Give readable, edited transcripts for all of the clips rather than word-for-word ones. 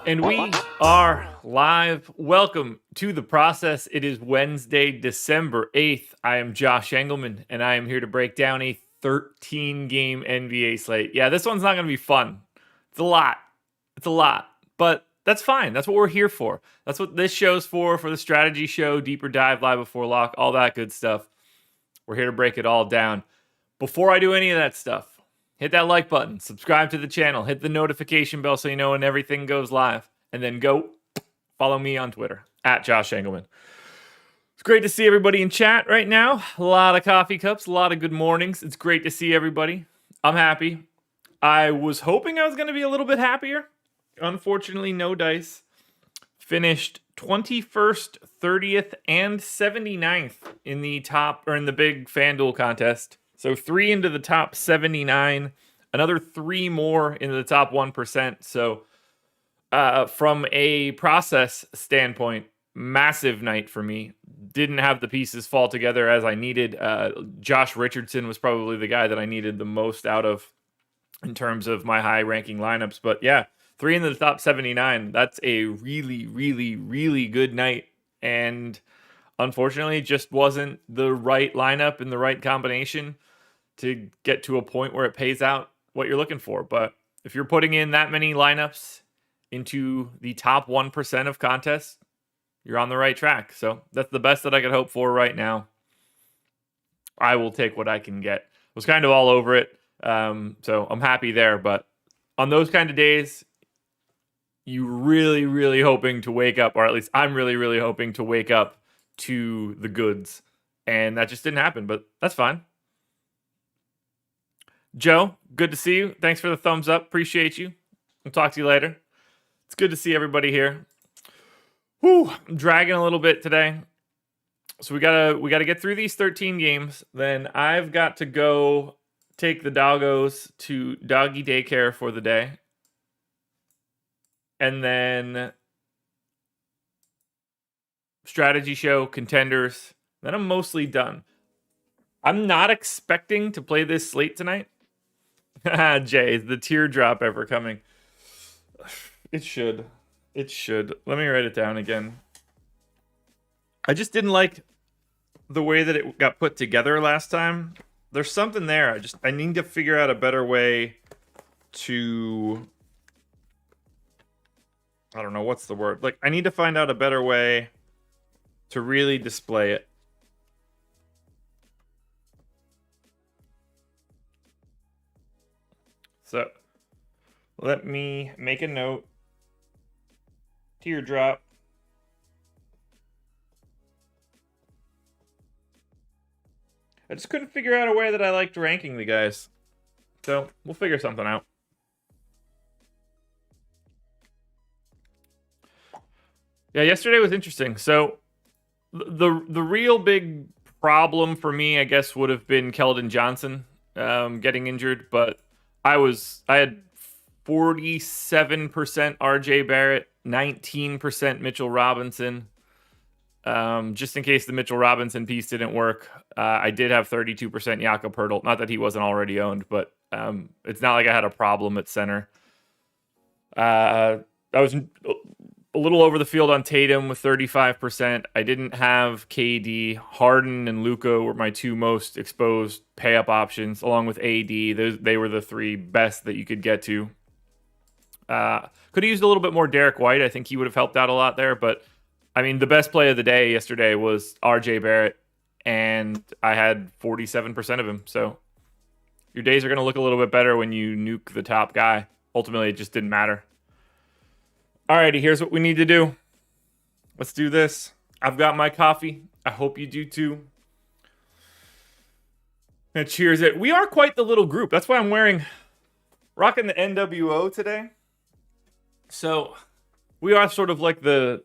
And we are live. Welcome to The Process. It is Wednesday, December 8th. I am Josh Engelman, and I am here to break down a 13-game NBA slate. Yeah, this one's not going to be fun. It's a lot. But that's fine. That's what we're here for. That's what this show's for the strategy show, Deeper Dive, Live Before Lock, all that good stuff. We're here to break it all down. Before I do any of that stuff, hit that like button, subscribe to the channel, hit the notification bell so you know when everything goes live, and then go follow me on Twitter, at Josh Engelman. It's great to see everybody in chat right now. A lot of coffee cups, a lot of good mornings. It's great to see everybody. I'm happy. I was hoping I was going to be a little bit happier. Unfortunately, no dice. Finished 21st, 30th, and 79th in the big FanDuel contest. So 3 into the top 79, another 3 more into the top 1%. So from a process standpoint, massive night for me. Didn't have the pieces fall together as I needed. Josh Richardson was probably the guy that I needed the most out of in terms of my high-ranking lineups. But yeah, 3 into the top 79. That's a really, really, really good night. And unfortunately, it just wasn't the right lineup and the right combination to get to a point where it pays out what you're looking for. But if you're putting in that many lineups into the top 1% of contests, you're on the right track. So that's the best that I could hope for right now. I will take what I can get. Was kind of all over it. So I'm happy there. But on those kind of days, you really, really hoping to wake up, or at least I'm really, really hoping to wake up to the goods. And that just didn't happen, but that's fine. Joe, good to see you. Thanks for the thumbs up. Appreciate you. I'll talk to you later. It's good to see everybody here. Whew, I'm dragging a little bit today. So we gotta get through these 13 games. Then I've got to go take the doggos to doggy daycare for the day. And then strategy show, contenders. Then I'm mostly done. I'm not expecting to play this slate tonight. Jay, is the teardrop ever coming? It should. Let me write it down again. I just didn't like the way that it got put together last time. There's something there. I need to figure out a better way to... I don't know, what's the word? Like, I need to find out a better way to really display it. So, let me make a note. Teardrop. I just couldn't figure out a way that I liked ranking the guys. So, we'll figure something out. Yeah, yesterday was interesting. So, the real big problem for me, I guess, would have been Keldon Johnson getting injured, but I had 47% RJ Barrett, 19% Mitchell Robinson. Just in case the Mitchell Robinson piece didn't work, I did have 32% Jakob Poeltl. Not that he wasn't already owned, but It's not like I had a problem at center. I was a little over the field on Tatum with 35%. I didn't have KD. Harden and Luka were my two most exposed pay-up options, along with AD. They were the three best that you could get to. Could have used a little bit more Derek White. I think he would have helped out a lot there. But, I mean, the best play of the day yesterday was RJ Barrett, and I had 47% of him. So your days are going to look a little bit better when you nuke the top guy. Ultimately, it just didn't matter. Alrighty, here's what we need to do. Let's do this. I've got my coffee. I hope you do too. And cheers it. We are quite the little group. That's why I'm rocking the NWO today. So we are sort of like I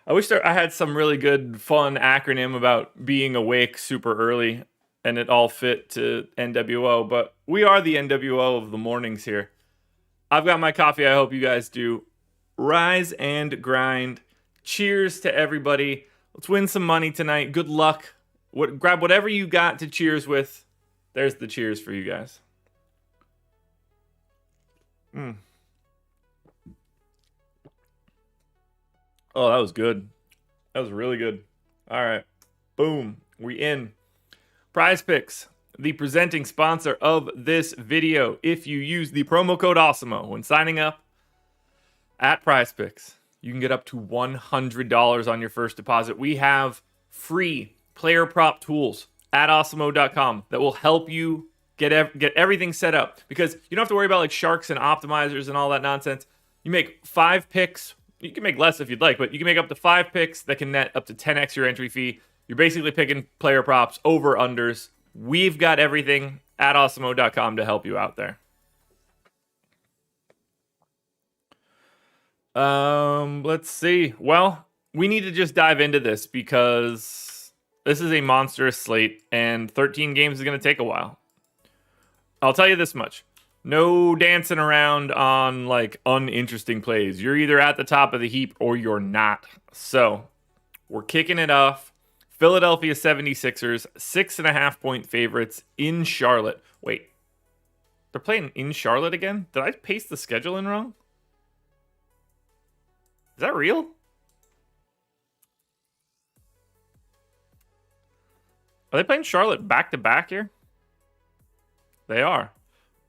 wish I had some really good, fun acronym about being awake super early and it all fit to NWO, but we are the NWO of the mornings here. I've got my coffee. I hope you guys do. Rise and grind. Cheers to everybody. Let's win some money tonight. Good luck. Grab whatever you got to cheers with. There's the cheers for you guys. Oh, that was good. That was really good. All right. Boom. We in. Prize Picks, the presenting sponsor of this video. If you use the promo code Awesemo when signing up at Prize Picks, you can get up to $100 on your first deposit. We have free player prop tools at awesemo.com that will help you get everything set up, because you don't have to worry about like sharks and optimizers and all that nonsense. You make 5 picks. You can make less if you'd like, but you can make up to 5 picks that can net up to 10x your entry fee. You're basically picking player props, over unders. We've got everything at awesemo.com to help you out there. Let's see. Well, we need to just dive into this because this is a monstrous slate and 13 games is going to take a while. I'll tell you this much. No dancing around on like uninteresting plays. You're either at the top of the heap or you're not. So we're kicking it off. Philadelphia 76ers, 6.5 point favorites in Charlotte. Wait, they're playing in Charlotte again? Did I paste the schedule in wrong? Is that real? Are they playing Charlotte back-to-back here? They are.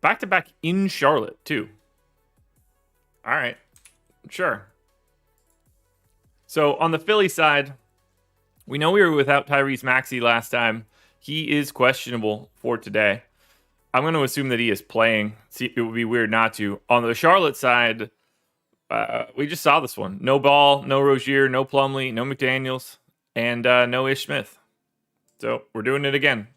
Back-to-back in Charlotte, too. All right. Sure. So, on the Philly side, we know we were without Tyrese Maxey last time. He is questionable for today. I'm going to assume that he is playing. See, it would be weird not to. On the Charlotte side, we just saw this one. No Ball, no Rozier, no Plumlee, no McDaniels, and no Ish Smith. So we're doing it again.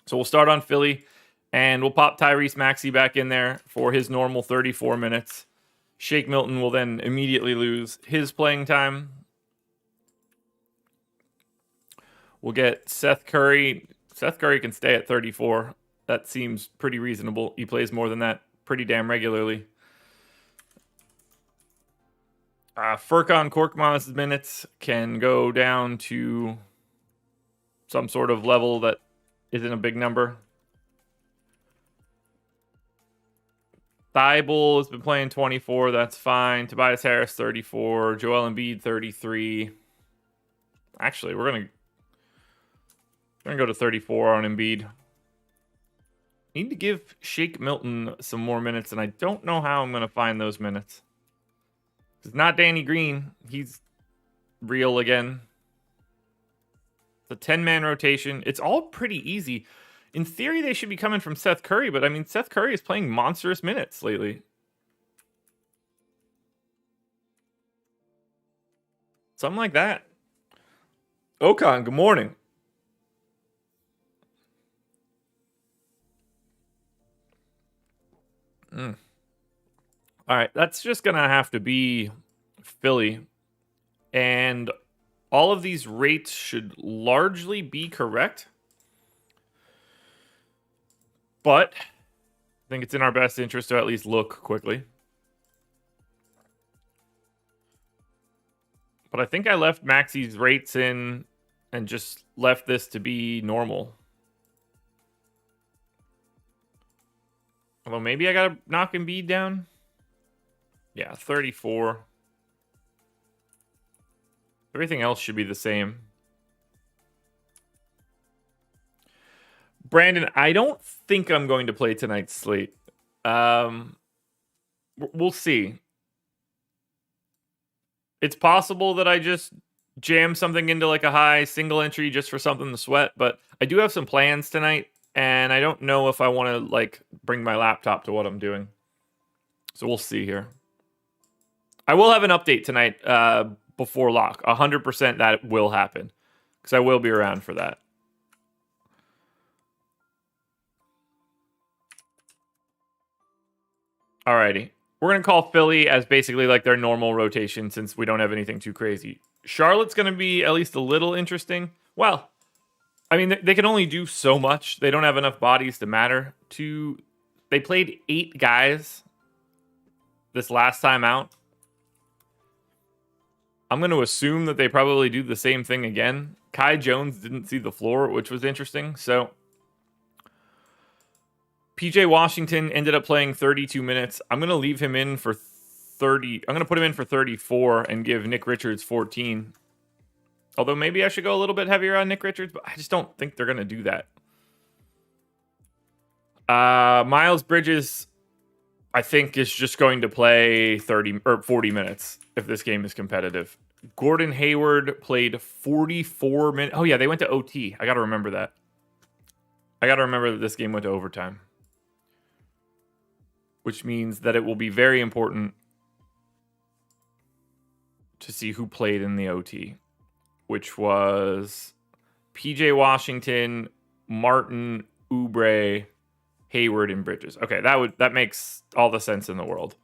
So we'll start on Philly, and we'll pop Tyrese Maxey back in there for his normal 34 minutes. Shake Milton will then immediately lose his playing time. We'll get Seth Curry. Seth Curry can stay at 34. That seems pretty reasonable. He plays more than that pretty damn regularly. Furkan Korkmaz's minutes can go down to some sort of level that isn't a big number. Thibault has been playing 24. That's fine. Tobias Harris, 34. Joel Embiid, 33. Actually, we're going to go to 34 on Embiid. Need to give Shake Milton some more minutes, and I don't know how I'm going to find those minutes. It's not Danny Green. He's real again. It's a 10-man rotation. It's all pretty easy. In theory, they should be coming from Seth Curry, but I mean, Seth Curry is playing monstrous minutes lately. Something like that. Okan, good morning. All right, that's just going to have to be Philly. And all of these rates should largely be correct. But I think it's in our best interest to at least look quickly. But I think I left Maxey's rates in and just left this to be normal. Although maybe I got to knock Embiid down. Yeah, 34. Everything else should be the same. Brandon, I don't think I'm going to play tonight's slate. We'll see. It's possible that I just jam something into like a high single entry just for something to sweat, but I do have some plans tonight, and I don't know if I want to like bring my laptop to what I'm doing. So we'll see here. I will have an update tonight before lock. 100% that will happen because I will be around for that. Alrighty. We're going to call Philly as basically like their normal rotation since we don't have anything too crazy. Charlotte's going to be at least a little interesting. Well, I mean, they can only do so much. They don't have enough bodies to matter. They played 8 guys this last time out. I'm going to assume that they probably do the same thing again. Kai Jones didn't see the floor, which was interesting. So PJ Washington ended up playing 32 minutes. I'm going to leave him in for 30. I'm going to put him in for 34 and give Nick Richards 14. Although maybe I should go a little bit heavier on Nick Richards, but I just don't think they're going to do that. Miles Bridges, I think, is just going to play 30 or 40 minutes if this game is competitive. Gordon Hayward played 44 minutes. Oh, yeah, they went to OT. I got to remember that. I got to remember that this game went to overtime. Which means that it will be very important to see who played in the OT, which was PJ Washington, Martin, Oubre, Hayward, and Bridges. Okay, that makes all the sense in the world.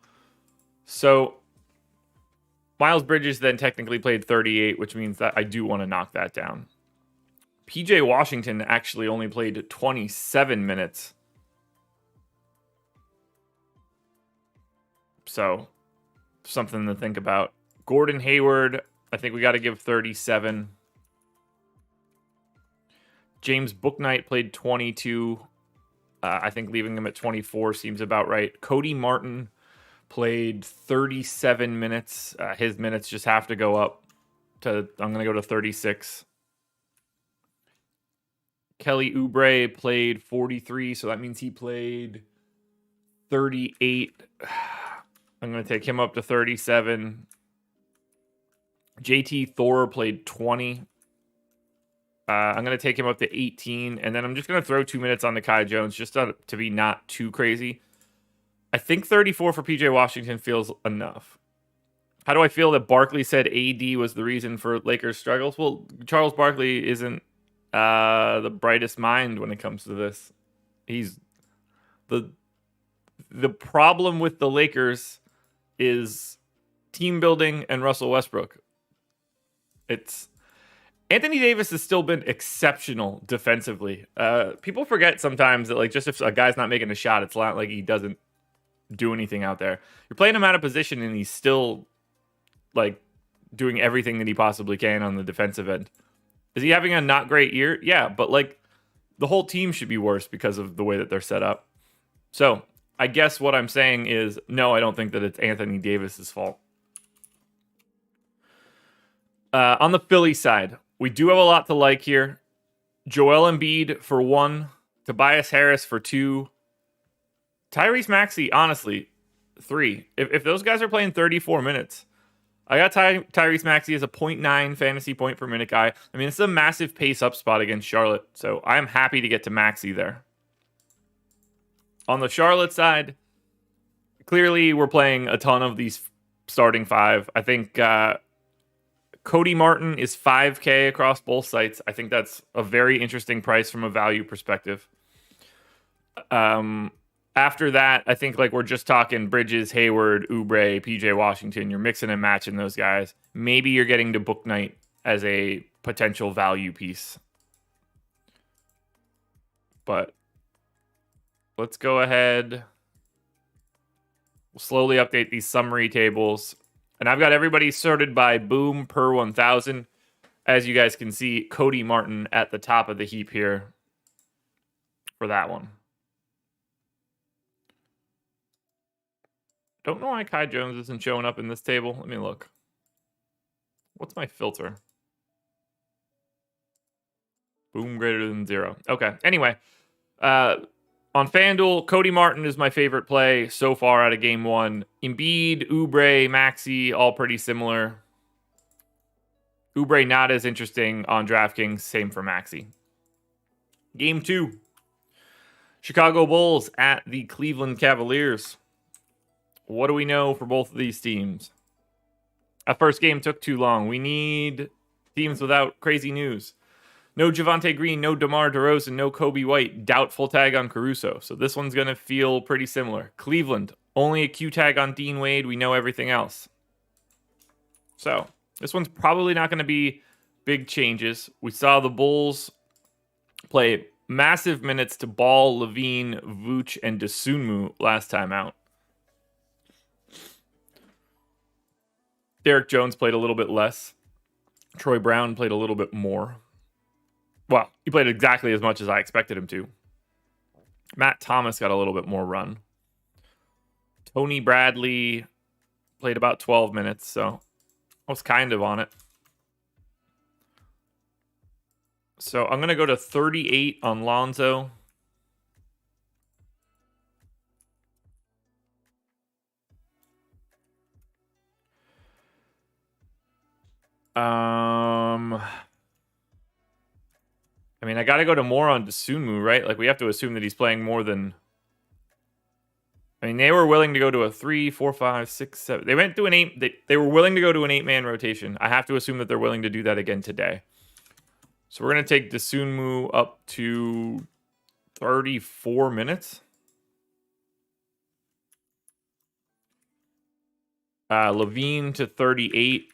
So Miles Bridges then technically played 38, which means that I do want to knock that down. PJ Washington actually only played 27 minutes. So, something to think about. Gordon Hayward, I think we got to give 37. James Bouknight played 22. I think leaving him at 24 seems about right. Cody Martin played 37 minutes. His minutes just have to go up to, I'm going to go to 36. Kelly Oubre played 43, so that means he played 38. I'm going to take him up to 37. JT Thor played 20. I'm going to take him up to 18. And then I'm just going to throw 2 minutes on the Kai Jones just to be not too crazy. I think 34 for PJ Washington feels enough. How do I feel that Barkley said AD was the reason for Lakers' struggles? Well, Charles Barkley isn't the brightest mind when it comes to this. He's the problem with the Lakers is team building and Russell Westbrook. It's Anthony Davis has still been exceptional defensively. People forget sometimes that like just if a guy's not making a shot, it's not like he doesn't do anything out there. You're playing him out of position and he's still like doing everything that he possibly can on the defensive end. Is he having a not great year? Yeah, but like the whole team should be worse because of the way that they're set up. So I guess what I'm saying is, no, I don't think that it's Anthony Davis's fault. On the Philly side, we do have a lot to like here. Joel Embiid for 1, Tobias Harris for 2, Tyrese Maxey, honestly, 3. If those guys are playing 34 minutes, I got Tyrese Maxey as a 0.9 fantasy point per minute guy. I mean, it's a massive pace up spot against Charlotte, so I'm happy to get to Maxey there. On the Charlotte side, clearly we're playing a ton of these starting 5. I think Cody Martin is 5K across both sites. I think that's a very interesting price from a value perspective. After that, I think like we're just talking Bridges, Hayward, Oubre, PJ Washington. You're mixing and matching those guys. Maybe you're getting to Bouknight as a potential value piece. But let's go ahead. We'll slowly update these summary tables. And I've got everybody sorted by boom per 1,000. As you guys can see, Cody Martin at the top of the heap here for that one. Don't know why Kai Jones isn't showing up in this table. Let me look. What's my filter? Boom greater than 0. Okay. Anyway, on FanDuel, Cody Martin is my favorite play so far out of game 1. Embiid, Oubre, Maxey, all pretty similar. Oubre not as interesting on DraftKings. Same for Maxey. Game 2. Chicago Bulls at the Cleveland Cavaliers. What do we know for both of these teams? That first game took too long. We need teams without crazy news. No Javonte Green, no DeMar DeRozan, no Kobe White. Doubtful tag on Caruso. So this one's going to feel pretty similar. Cleveland, only a Q tag on Dean Wade. We know everything else. So this one's probably not going to be big changes. We saw the Bulls play massive minutes to Ball, Levine, Vooch, and Dosunmu last time out. Derek Jones played a little bit less. Troy Brown played a little bit more. Well, he played exactly as much as I expected him to. Matt Thomas got a little bit more run. Tony Bradley played about 12 minutes, so I was kind of on it. So I'm going to go to 38 on Lonzo. I mean, I got to go to more on Dosunmu, right? Like, we have to assume that he's playing more than... I mean, they were willing to go to a 3, 4, 5, 6, 7... They went to an 8... They were willing to go to an 8-man rotation. I have to assume that they're willing to do that again today. So we're going to take Dosunmu up to 34 minutes. Levine to 38.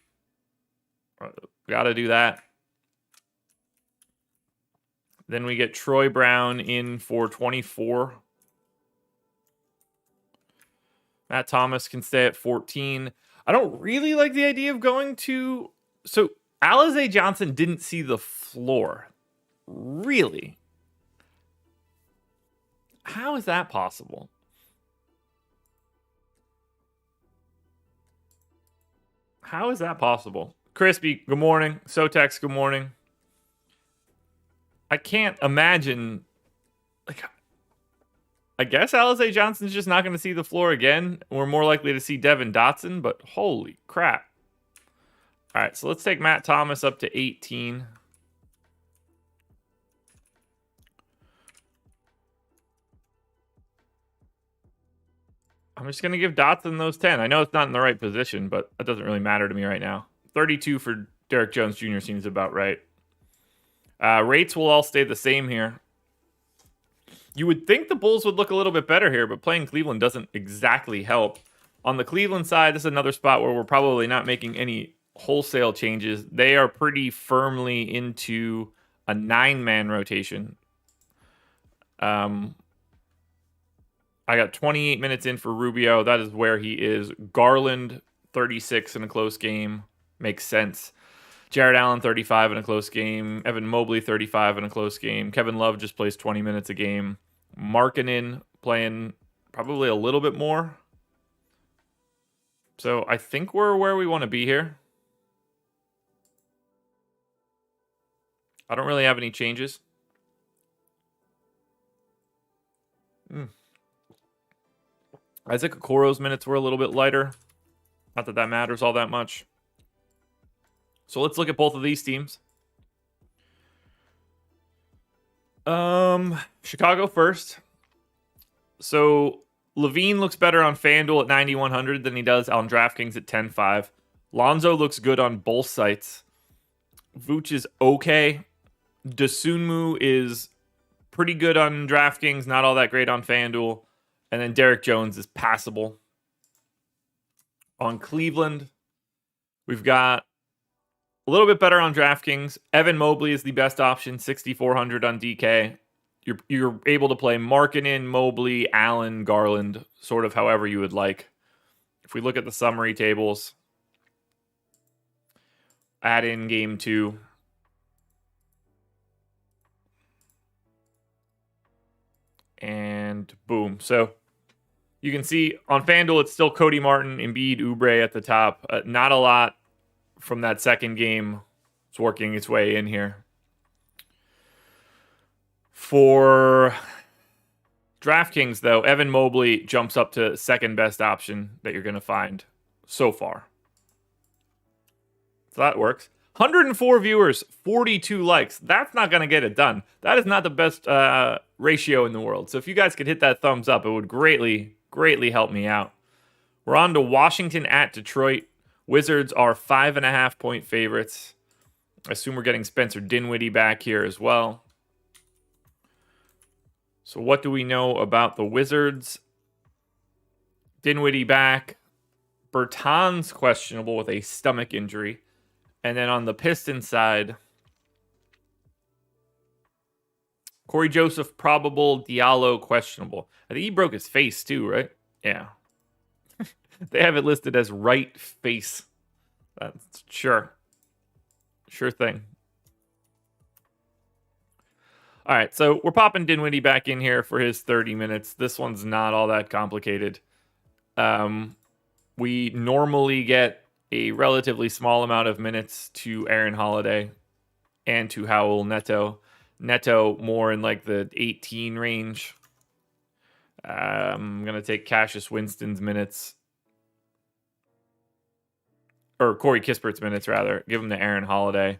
Got to do that. Then we get Troy Brown in for 24. Matt Thomas can stay at 14. I don't really like the idea of going to... So, Alize Johnson didn't see the floor. Really? How is that possible? How is that possible? Crispy, good morning. Sotex, good morning. I can't imagine... Like, I guess Alize Johnson's just not going to see the floor again. We're more likely to see Devin Dotson, but holy crap. All right, so let's take Matt Thomas up to 18. I'm just going to give Dotson those 10. I know it's not in the right position, but that doesn't really matter to me right now. 32 for Derek Jones Jr. seems about right. Rates will all stay the same here. You would think the Bulls would look a little bit better here, but playing Cleveland doesn't exactly help. On the Cleveland side, this is another spot where we're probably not making any wholesale changes. They are pretty firmly into a 9-man rotation. I got 28 minutes in for Rubio. That is where he is. Garland, 36 in a close game. Makes sense. Jared Allen, 35 in a close game. Evan Mobley, 35 in a close game. Kevin Love just plays 20 minutes a game. Markkanen playing probably a little bit more. So I think we're where we want to be here. I don't really have any changes. Isaac Okoro's minutes were a little bit lighter. Not that that matters all that much. So let's look at both of these teams. Chicago first. So Levine looks better on FanDuel at 9,100 than he does on DraftKings at 10.5. Lonzo looks good on both sites. Vooch is okay. Dosunmu is pretty good on DraftKings, not all that great on FanDuel. And then Derek Jones is passable. On Cleveland, we've got a little bit better on DraftKings. Evan Mobley is the best option, 6,400 on DK. You're able to play Markkanen, Mobley, Allen, Garland, sort of however you would like. If we look at the summary tables, add in game 2. And boom. So You can see on FanDuel, it's still Cody Martin, Embiid, Oubre at the top. Not a lot from that second game. It's working its way in here. For DraftKings, though, Evan Mobley jumps up to second best option that you're going to find so far. So that works. 104 viewers, 42 likes. That's not going to get it done. That is not the best ratio in the world. So if you guys could hit that thumbs up, it would greatly, greatly help me out. We're on to Washington at Detroit. Wizards are 5.5-point favorites. I assume we're getting Spencer Dinwiddie back here as well. So what do we know about the Wizards? Dinwiddie back. Bertans questionable with a stomach injury. And then on the Pistons side, Corey Joseph probable, Diallo questionable. I think he broke his face too, right? Yeah. They have it listed as right face. That's sure. Sure thing. All right, so we're popping Dinwiddie back in here for his 30 minutes. This one's not all that complicated. We normally get a relatively small amount of minutes to Aaron Holiday and to Howell Neto. Neto more in like the 18 range. I'm going to take Cassius Winston's minutes. Or Corey Kispert's minutes, rather. Give them to Aaron Holiday.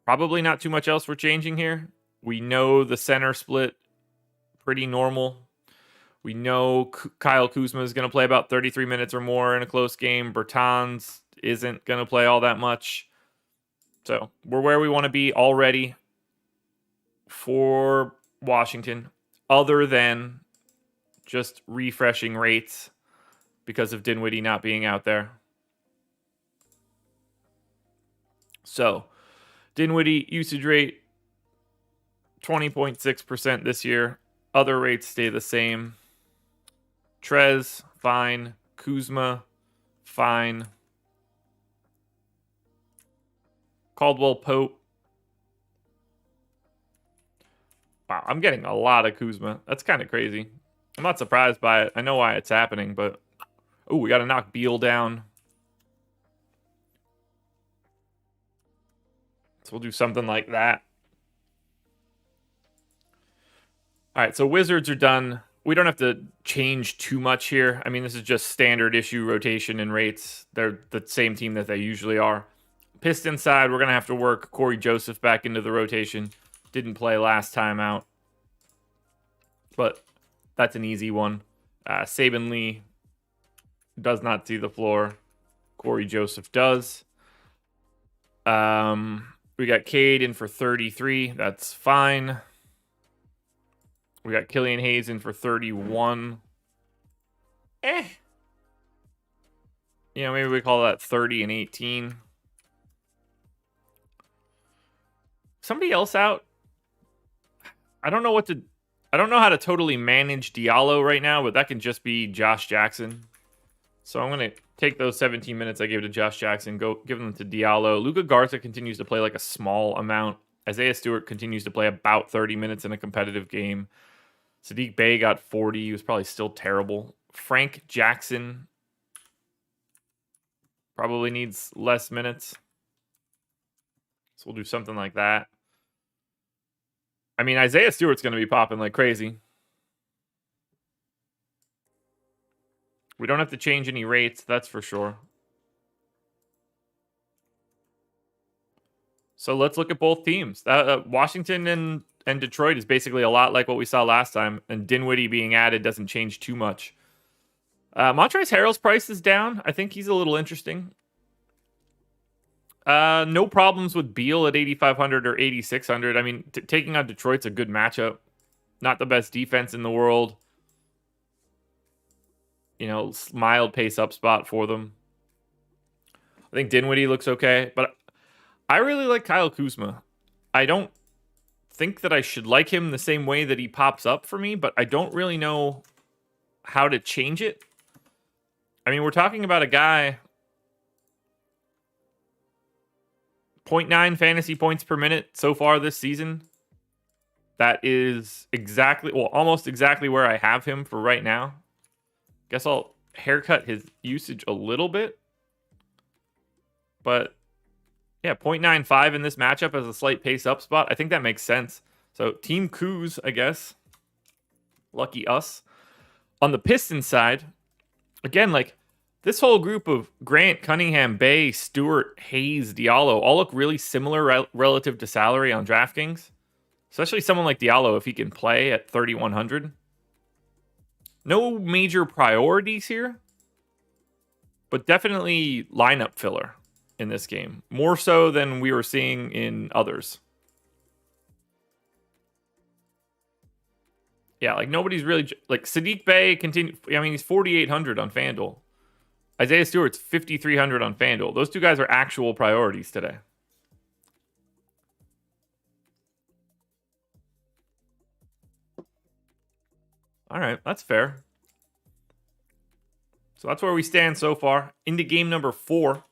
Probably not too much else we're changing here. We know the center split. Pretty normal. We know Kyle Kuzma is going to play about 33 minutes or more in a close game. Bertans isn't going to play all that much. So we're where we want to be already for Washington, other than just refreshing rates because of Dinwiddie not being out there. So Dinwiddie usage rate, 20.6% this year. Other rates stay the same. Trez, fine. Kuzma, fine. Caldwell Pope. Wow, I'm getting a lot of Kuzma. That's kind of crazy. I'm not surprised by it. I know why it's happening, but... Oh, we got to knock Beal down. So we'll do something like that. All right, so Wizards are done. We don't have to change too much here. I mean, this is just standard issue rotation and rates. They're the same team that they usually are. Pistons side, we're going to have to work Corey Joseph back into the rotation. Didn't play last time out. But that's an easy one. Saban Lee does not see the floor. Corey Joseph does. We got Cade in for 33. That's fine. We got Killian Hayes in for 31. You know, maybe we call that 30 and 18. Somebody else out? I don't know how to totally manage Diallo right now, but that can just be Josh Jackson. So I'm going to take those 17 minutes I gave to Josh Jackson, go give them to Diallo. Luka Garza continues to play like a small amount. Isaiah Stewart continues to play about 30 minutes in a competitive game. Sadiq Bey got 40. He was probably still terrible. Frank Jackson probably needs less minutes. So we'll do something like that. I mean, Isaiah Stewart's going to be popping like crazy. We don't have to change any rates, that's for sure. So let's look at both teams. Washington and Detroit is basically a lot like what we saw last time, and Dinwiddie being added doesn't change too much. Montrezl Harrell's price is down. I think he's a little interesting. No problems with Beal at 8,500 or 8,600. I mean, taking on Detroit's a good matchup. Not the best defense in the world. You know, mild pace up spot for them. I think Dinwiddie looks okay, but I really like Kyle Kuzma. I don't think that I should like him the same way that he pops up for me, but I don't really know how to change it. I mean, we're talking about a guy 0.9 fantasy points per minute so far this season. That is exactly, well, almost exactly where I have him for right now. Guess I'll haircut his usage a little bit. But yeah, 0.95 in this matchup as a slight pace up spot. I think that makes sense. So Team Coos, I guess. Lucky us. On the Pistons side, again, like this whole group of Grant, Cunningham, Bay, Stewart, Hayes, Diallo all look really similar relative to salary on DraftKings. Especially someone like Diallo if he can play at 3,100. No major priorities here, but definitely lineup filler in this game. More so than we were seeing in others. Yeah, like nobody's really... Like Sadiq Bey continue. I mean, he's 4,800 on FanDuel. Isaiah Stewart's 5,300 on FanDuel. Those two guys are actual priorities today. All right, that's fair. So that's where we stand so far. Into game number 4.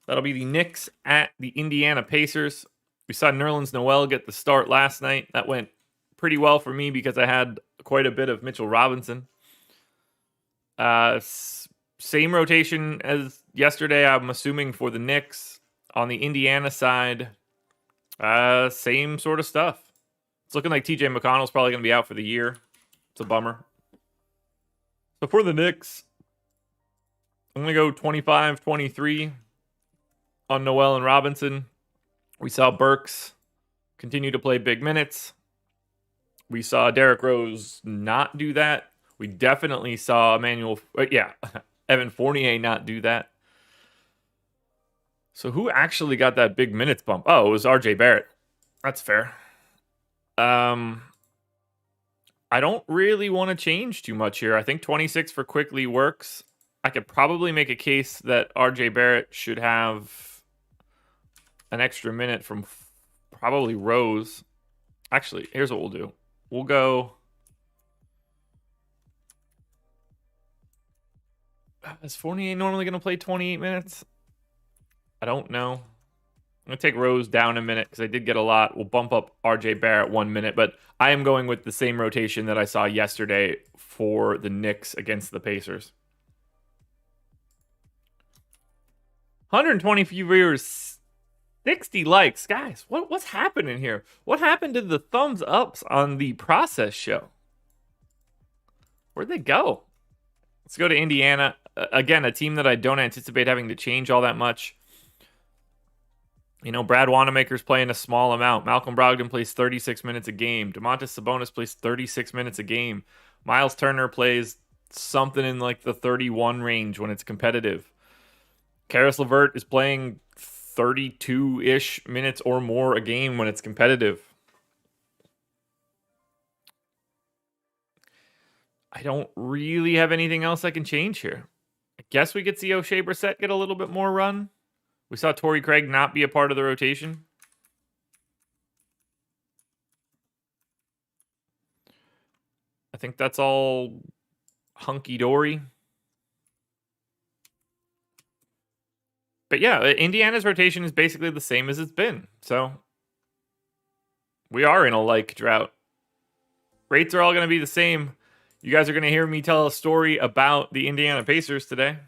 That'll be the Knicks at the Indiana Pacers. We saw Nerlens Noel get the start last night. That went pretty well for me because I had quite a bit of Mitchell Robinson. Same rotation as yesterday, I'm assuming, for the Knicks. On the Indiana side, same sort of stuff. It's looking like TJ McConnell's probably going to be out for the year. It's a bummer. So for the Knicks, I'm going to go 25-23 on Noel and Robinson. We saw Burks continue to play big minutes. We saw Derrick Rose not do that. We definitely saw Evan Fournier not do that. So who actually got that big minutes bump? Oh, it was RJ Barrett. That's fair. I don't really want to change too much here. I think 26 for Quickly works. I could probably make a case that RJ Barrett should have an extra minute from probably Rose. Actually, here's what we'll do. We'll go... Is Fournier normally going to play 28 minutes? I don't know. I'm going to take Rose down a minute because I did get a lot. We'll bump up RJ Barrett 1 minute, but I am going with the same rotation that I saw yesterday for the Knicks against the Pacers. 120 viewers, 60 likes. Guys, what's happening here? What happened to the thumbs ups on the process show? Where'd they go? Let's go to Indiana. Again, a team that I don't anticipate having to change all that much. You know, Brad Wanamaker's playing a small amount. Malcolm Brogdon plays 36 minutes a game. Domantas Sabonis plays 36 minutes a game. Miles Turner plays something in like the 31 range when it's competitive. Karis LeVert is playing 32-ish minutes or more a game when it's competitive. I don't really have anything else I can change here. I guess we could see O'Shea Brissett get a little bit more run. We saw Torrey Craig not be a part of the rotation. I think that's all hunky-dory. But yeah, Indiana's rotation is basically the same as it's been. So we are in a like drought. Rates are all going to be the same. You guys are going to hear me tell a story about the Indiana Pacers today.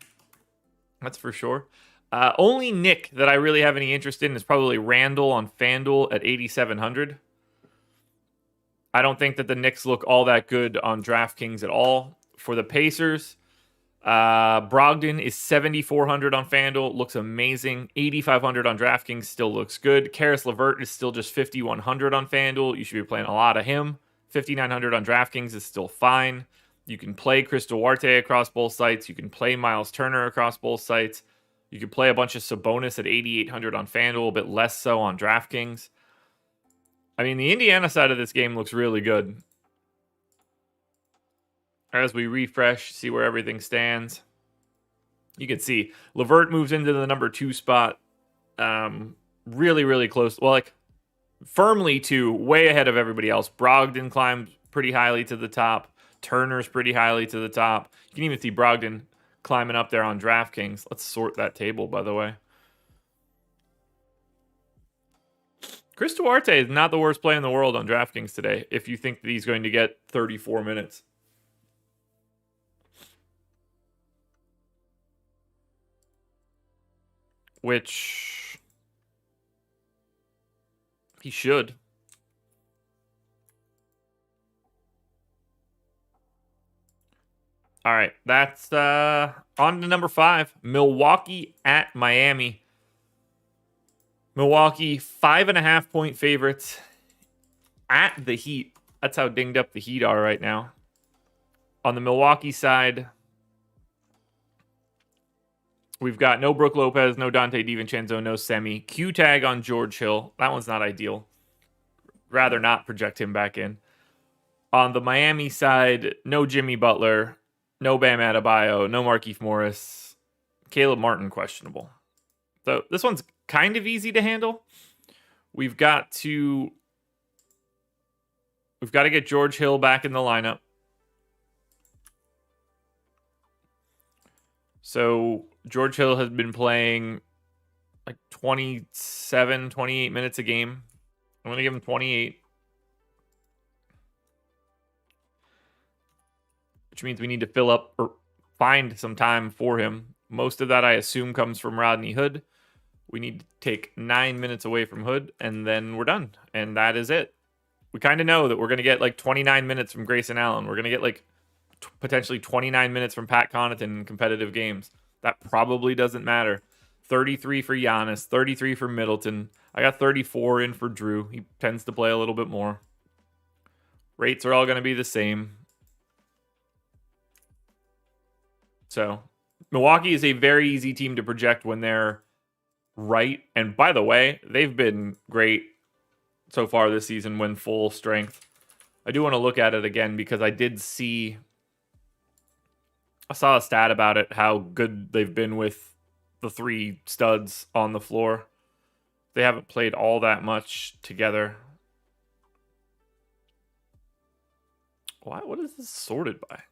That's for sure. Only Nick that I really have any interest in is probably Randall on FanDuel at 8,700. I don't think that the Knicks look all that good on DraftKings at all. For the Pacers, Brogdon is 7,400 on FanDuel. Looks amazing. 8,500 on DraftKings still looks good. Karis LeVert is still just 5,100 on FanDuel. You should be playing a lot of him. 5,900 on DraftKings is still fine. You can play Chris Duarte across both sites. You can play Miles Turner across both sites. You can play a bunch of Sabonis at 8,800 on FanDuel, a bit less so on DraftKings. I mean, the Indiana side of this game looks really good. As we refresh, see where everything stands. You can see LeVert moves into the number 2 spot. Really, really close. Well, like firmly to way ahead of everybody else. Brogdon climbs pretty highly to the top. Turner's pretty highly to the top. You can even see Brogdon climbing up there on DraftKings. Let's sort that table, by the way. Chris Duarte is not the worst play in the world on DraftKings today if you think that he's going to get 34 minutes. which he should. All right, that's on to number 5. Milwaukee at Miami. Milwaukee 5.5-point favorites at the Heat. That's how dinged up the Heat are right now. On the Milwaukee side, we've got no Brook Lopez, no Dante DiVincenzo, no Semi. Q tag on George Hill. That one's not ideal. Rather not project him back in. On the Miami side, no Jimmy Butler, no Bam Adebayo, no Markieff Morris, Caleb Martin questionable. So this one's kind of easy to handle. We've got to get George Hill back in the lineup. So George Hill has been playing like 27, 28 minutes a game. I'm going to give him 28. Which means we need to fill up or find some time for him. Most of that, I assume, comes from Rodney Hood. We need to take 9 minutes away from Hood, and then we're done. And that is it. We kind of know that we're going to get like 29 minutes from Grayson Allen. We're going to get like potentially 29 minutes from Pat Connaughton in competitive games. That probably doesn't matter. 33 for Giannis, 33 for Middleton. I got 34 in for Drew. He tends to play a little bit more. Rates are all going to be the same. So Milwaukee is a very easy team to project when they're right. And by the way, they've been great so far this season when full strength. I do want to look at it again because I saw a stat about it, how good they've been with the 3 studs on the floor. They haven't played all that much together. What is this sorted by?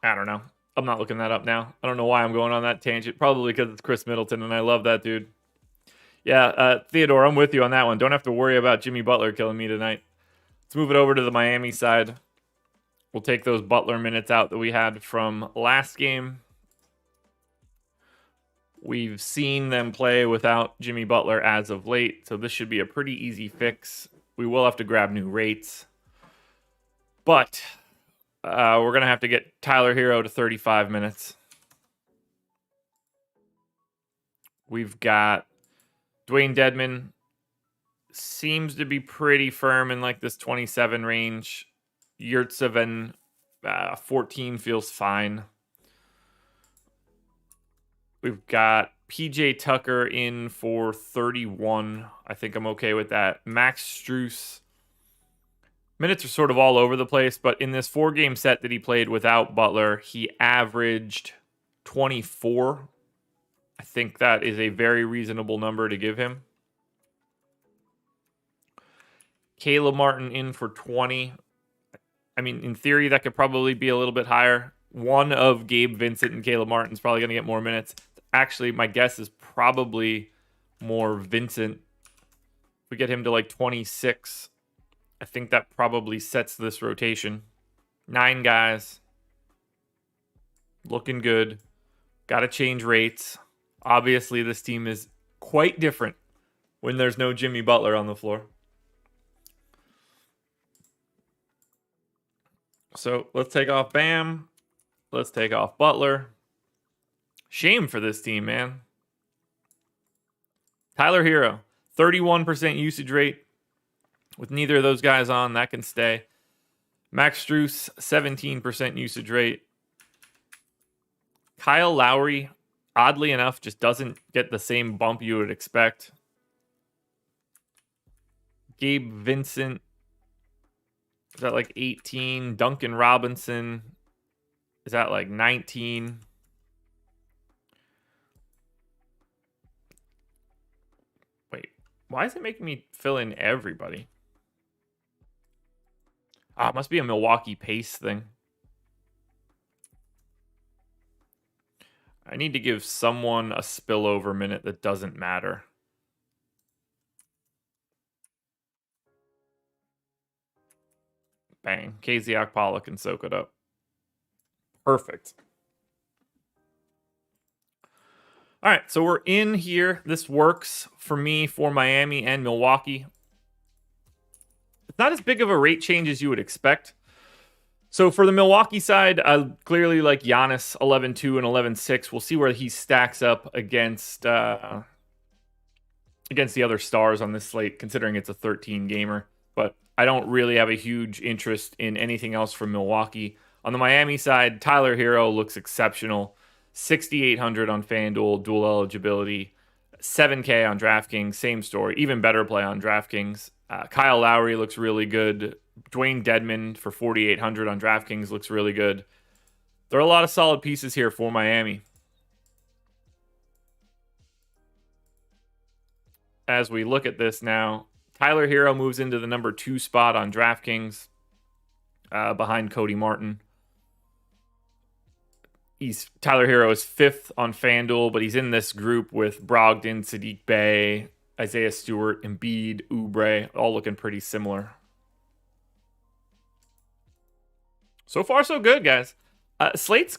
I don't know. I'm not looking that up now. I don't know why I'm going on that tangent. Probably because it's Chris Middleton, and I love that dude. Yeah, Theodore, I'm with you on that one. Don't have to worry about Jimmy Butler killing me tonight. Let's move it over to the Miami side. We'll take those Butler minutes out that we had from last game. We've seen them play without Jimmy Butler as of late, so this should be a pretty easy fix. We will have to grab new rates. But we're going to have to get Tyler Hero to 35 minutes. We've got Dwayne Dedmon. Seems to be pretty firm in like this 27 range. Yurtseven, 14 feels fine. We've got PJ Tucker in for 31. I think I'm okay with that. Max Strus. Minutes are sort of all over the place, but in this 4-game set that he played without Butler, he averaged 24. I think that is a very reasonable number to give him. Caleb Martin in for 20. I mean, in theory, that could probably be a little bit higher. One of Gabe Vincent and Caleb Martin is probably going to get more minutes. Actually, my guess is probably more Vincent. If we get him to like 26, I think that probably sets this rotation. 9 guys. Looking good. Got to change rates. Obviously, this team is quite different when there's no Jimmy Butler on the floor. So let's take off Bam. Let's take off Butler. Shame for this team, man. Tyler Hero, 31% usage rate. With neither of those guys on, that can stay. Max Strus, 17% usage rate. Kyle Lowry, oddly enough, just doesn't get the same bump you would expect. Gabe Vincent, is that like 18? Duncan Robinson, is that like 19? Wait, why is it making me fill in everybody? It must be a Milwaukee pace thing. I need to give someone a spillover minute that doesn't matter. Bang. KZ Okpala can soak it up. Perfect. All right, so we're in here. This works for me for Miami and Milwaukee. It's not as big of a rate change as you would expect. So for the Milwaukee side, I clearly like Giannis 11-2 and 11-6. We'll see where he stacks up against the other stars on this slate, considering it's a 13 gamer. But I don't really have a huge interest in anything else from Milwaukee. On the Miami side, Tyler Hero looks exceptional. 6,800 on FanDuel, dual eligibility, 7K on DraftKings, same story, even better play on DraftKings. Kyle Lowry looks really good. Dwayne Dedmon for 4,800 on DraftKings looks really good. There are a lot of solid pieces here for Miami. As we look at this now, Tyler Hero moves into the number 2 spot on DraftKings behind Cody Martin. Tyler Hero is 5th on FanDuel, but he's in this group with Brogdon, Sadiq Bey, Isaiah Stewart, Embiid, Oubre, all looking pretty similar. So far, so good, guys. Slate's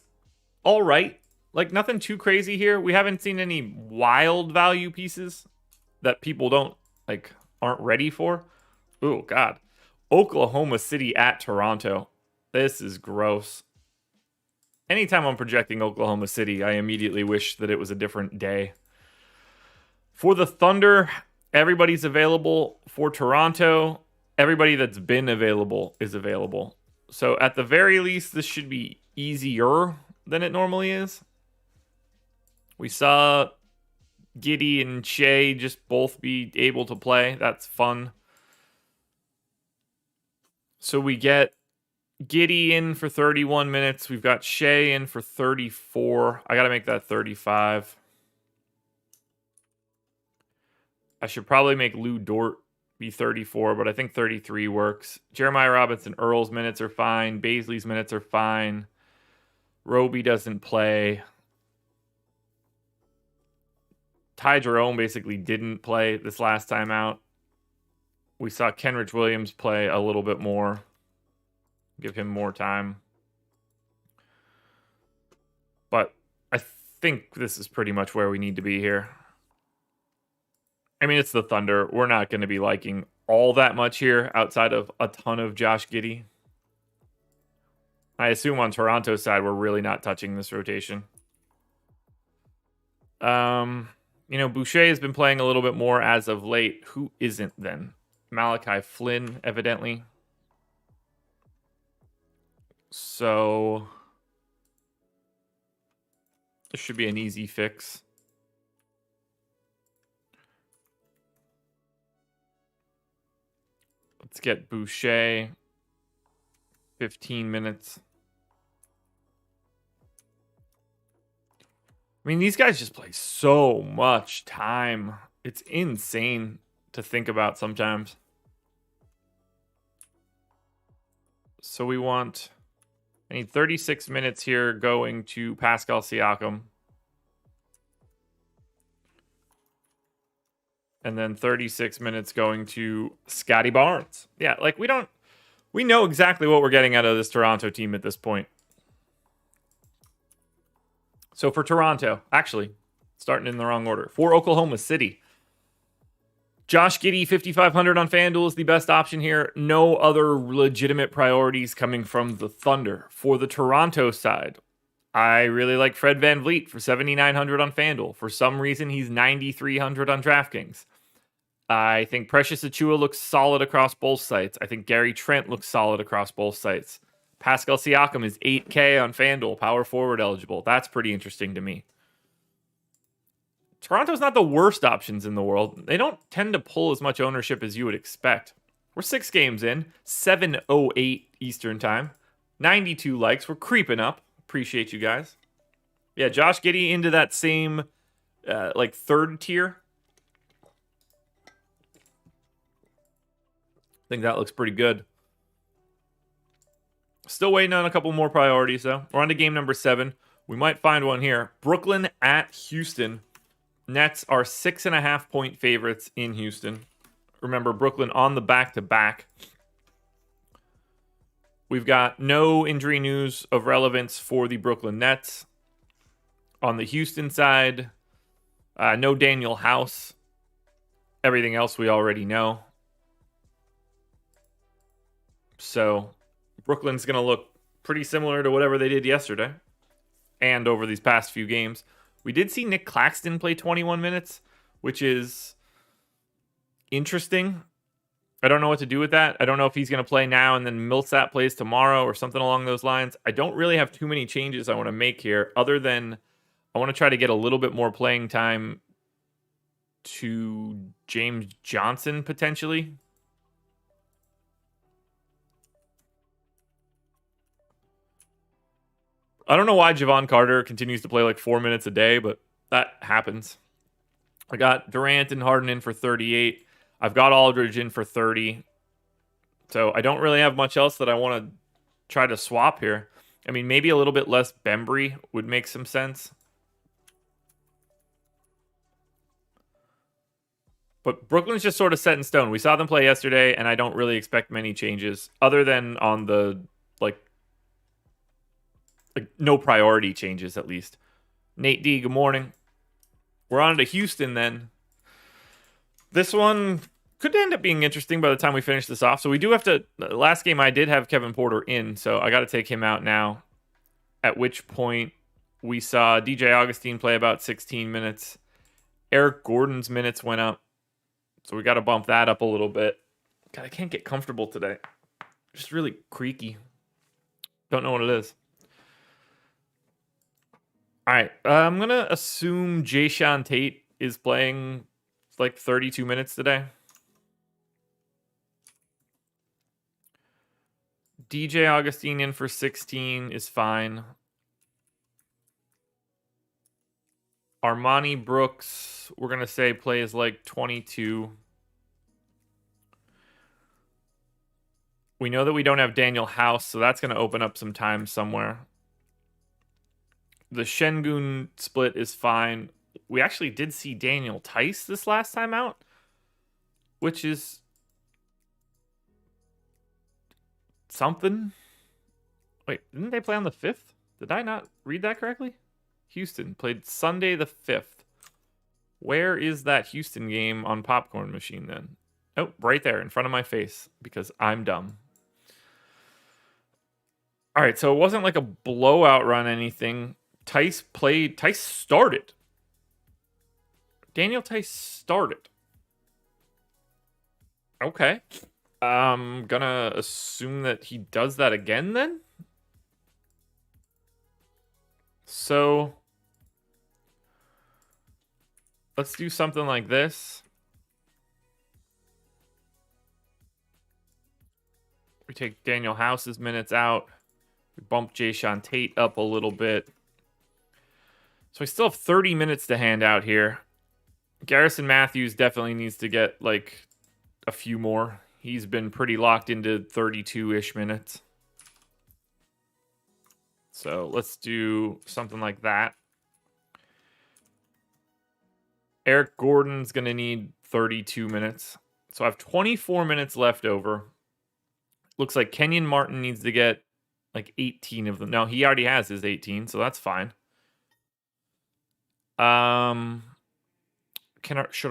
all right. Like, nothing too crazy here. We haven't seen any wild value pieces that people aren't ready for. Oh, God. Oklahoma City at Toronto. This is gross. Anytime I'm projecting Oklahoma City, I immediately wish that it was a different day. For the Thunder, everybody's available. For Toronto, everybody that's been available is available. So at the very least, this should be easier than it normally is. We saw Giddey and Shea just both be able to play. That's fun. So we get Giddey in for 31 minutes. We've got Shea in for 34. I got to make that 35. I should probably make Lou Dort be 34, but I think 33 works. Jeremiah Robinson Earl's minutes are fine. Baisley's minutes are fine. Roby doesn't play. Ty Jerome basically didn't play this last time out. We saw Kenrich Williams play a little bit more. Give him more time. But I think this is pretty much where we need to be here. I mean, it's the Thunder. We're not going to be liking all that much here outside of a ton of Josh Giddey. I assume on Toronto's side, we're really not touching this rotation. Boucher has been playing a little bit more as of late. Who isn't then? Malachi Flynn, evidently. So this should be an easy fix. Let's get Boucher. 15 minutes. I mean, these guys just play so much time. It's insane to think about sometimes. So I need 36 minutes here going to Pascal Siakam. And then 36 minutes going to Scotty Barnes. Yeah, we know exactly what we're getting out of this Toronto team at this point. So for Toronto, actually, starting in the wrong order. For Oklahoma City, Josh Giddey, 5,500 on FanDuel is the best option here. No other legitimate priorities coming from the Thunder. For the Toronto side, I really like Fred VanVleet for 7,900 on FanDuel. For some reason, he's 9,300 on DraftKings. I think Precious Achiuwa looks solid across both sites. I think Gary Trent looks solid across both sites. Pascal Siakam is 8K on FanDuel, power forward eligible. That's pretty interesting to me. Toronto's not the worst options in the world. They don't tend to pull as much ownership as you would expect. We're 6 games in, 7:08 Eastern time, 92 likes. We're creeping up. Appreciate you guys. Yeah, Josh Giddey into that same third tier. I think that looks pretty good. Still waiting on a couple more priorities, though. We're on to game number 7. We might find one here. Brooklyn at Houston. Nets are 6.5-point favorites in Houston. Remember, Brooklyn on the back-to-back. We've got no injury news of relevance for the Brooklyn Nets. On the Houston side, No Daniel House. Everything else we already know. So Brooklyn's going to look pretty similar to whatever they did yesterday and over these past few games. We did see Nick Claxton play 21 minutes, which is interesting. I don't know what to do with that. I don't know if he's going to play now and then Millsap plays tomorrow or something along those lines. I don't really have too many changes I want to make here other than I want to try to get a little bit more playing time to James Johnson potentially. I don't know why Javon Carter continues to play like 4 minutes a day, but that happens. I got Durant and Harden in for 38. I've got Aldridge in for 30. So I don't really have much else that I want to try to swap here. I mean, maybe a little bit less Bembry would make some sense. But Brooklyn's just sort of set in stone. We saw them play yesterday, and I don't really expect many changes other than on the, like no priority changes, at least. Nate D, good morning. We're on to Houston then. This one could end up being interesting by the time we finish this off. So we do have to... Last game I did have Kevin Porter in, so I got to take him out now. At which point we saw DJ Augustine play about 16 minutes. Eric Gordon's minutes went up. So we got to bump that up a little bit. God, I can't get comfortable today. Just really creaky. Don't know what it is. All right. I'm going to assume Jayshawn Tate is playing like 32 minutes today. DJ Augustine in for 16 is fine. Armani Brooks, we're going to say plays like 22. We know that we don't have Daniel House, so that's going to open up some time somewhere. The Şengün split is fine. We actually did see Daniel Tice this last time out, which is something. Wait, didn't they play on the 5th? Did I not read that correctly? Houston played Sunday the 5th. Where is that Houston game on Popcorn Machine then? Oh, right there in front of my face because I'm dumb. All right, so it wasn't like a blowout run anything. Tice started. Daniel Tice started. Okay. I'm gonna assume that he does that again then. So let's do something like this. We take Daniel House's minutes out. We bump Jayshawn Tate up a little bit. So I still have 30 minutes to hand out here. Garrison Matthews definitely needs to get like a few more. He's been pretty locked into 32-ish minutes. So let's do something like that. Eric Gordon's going to need 32 minutes. So I have 24 minutes left over. Looks like Kenyon Martin needs to get like 18 of them. No, he already has his 18, so that's fine. Should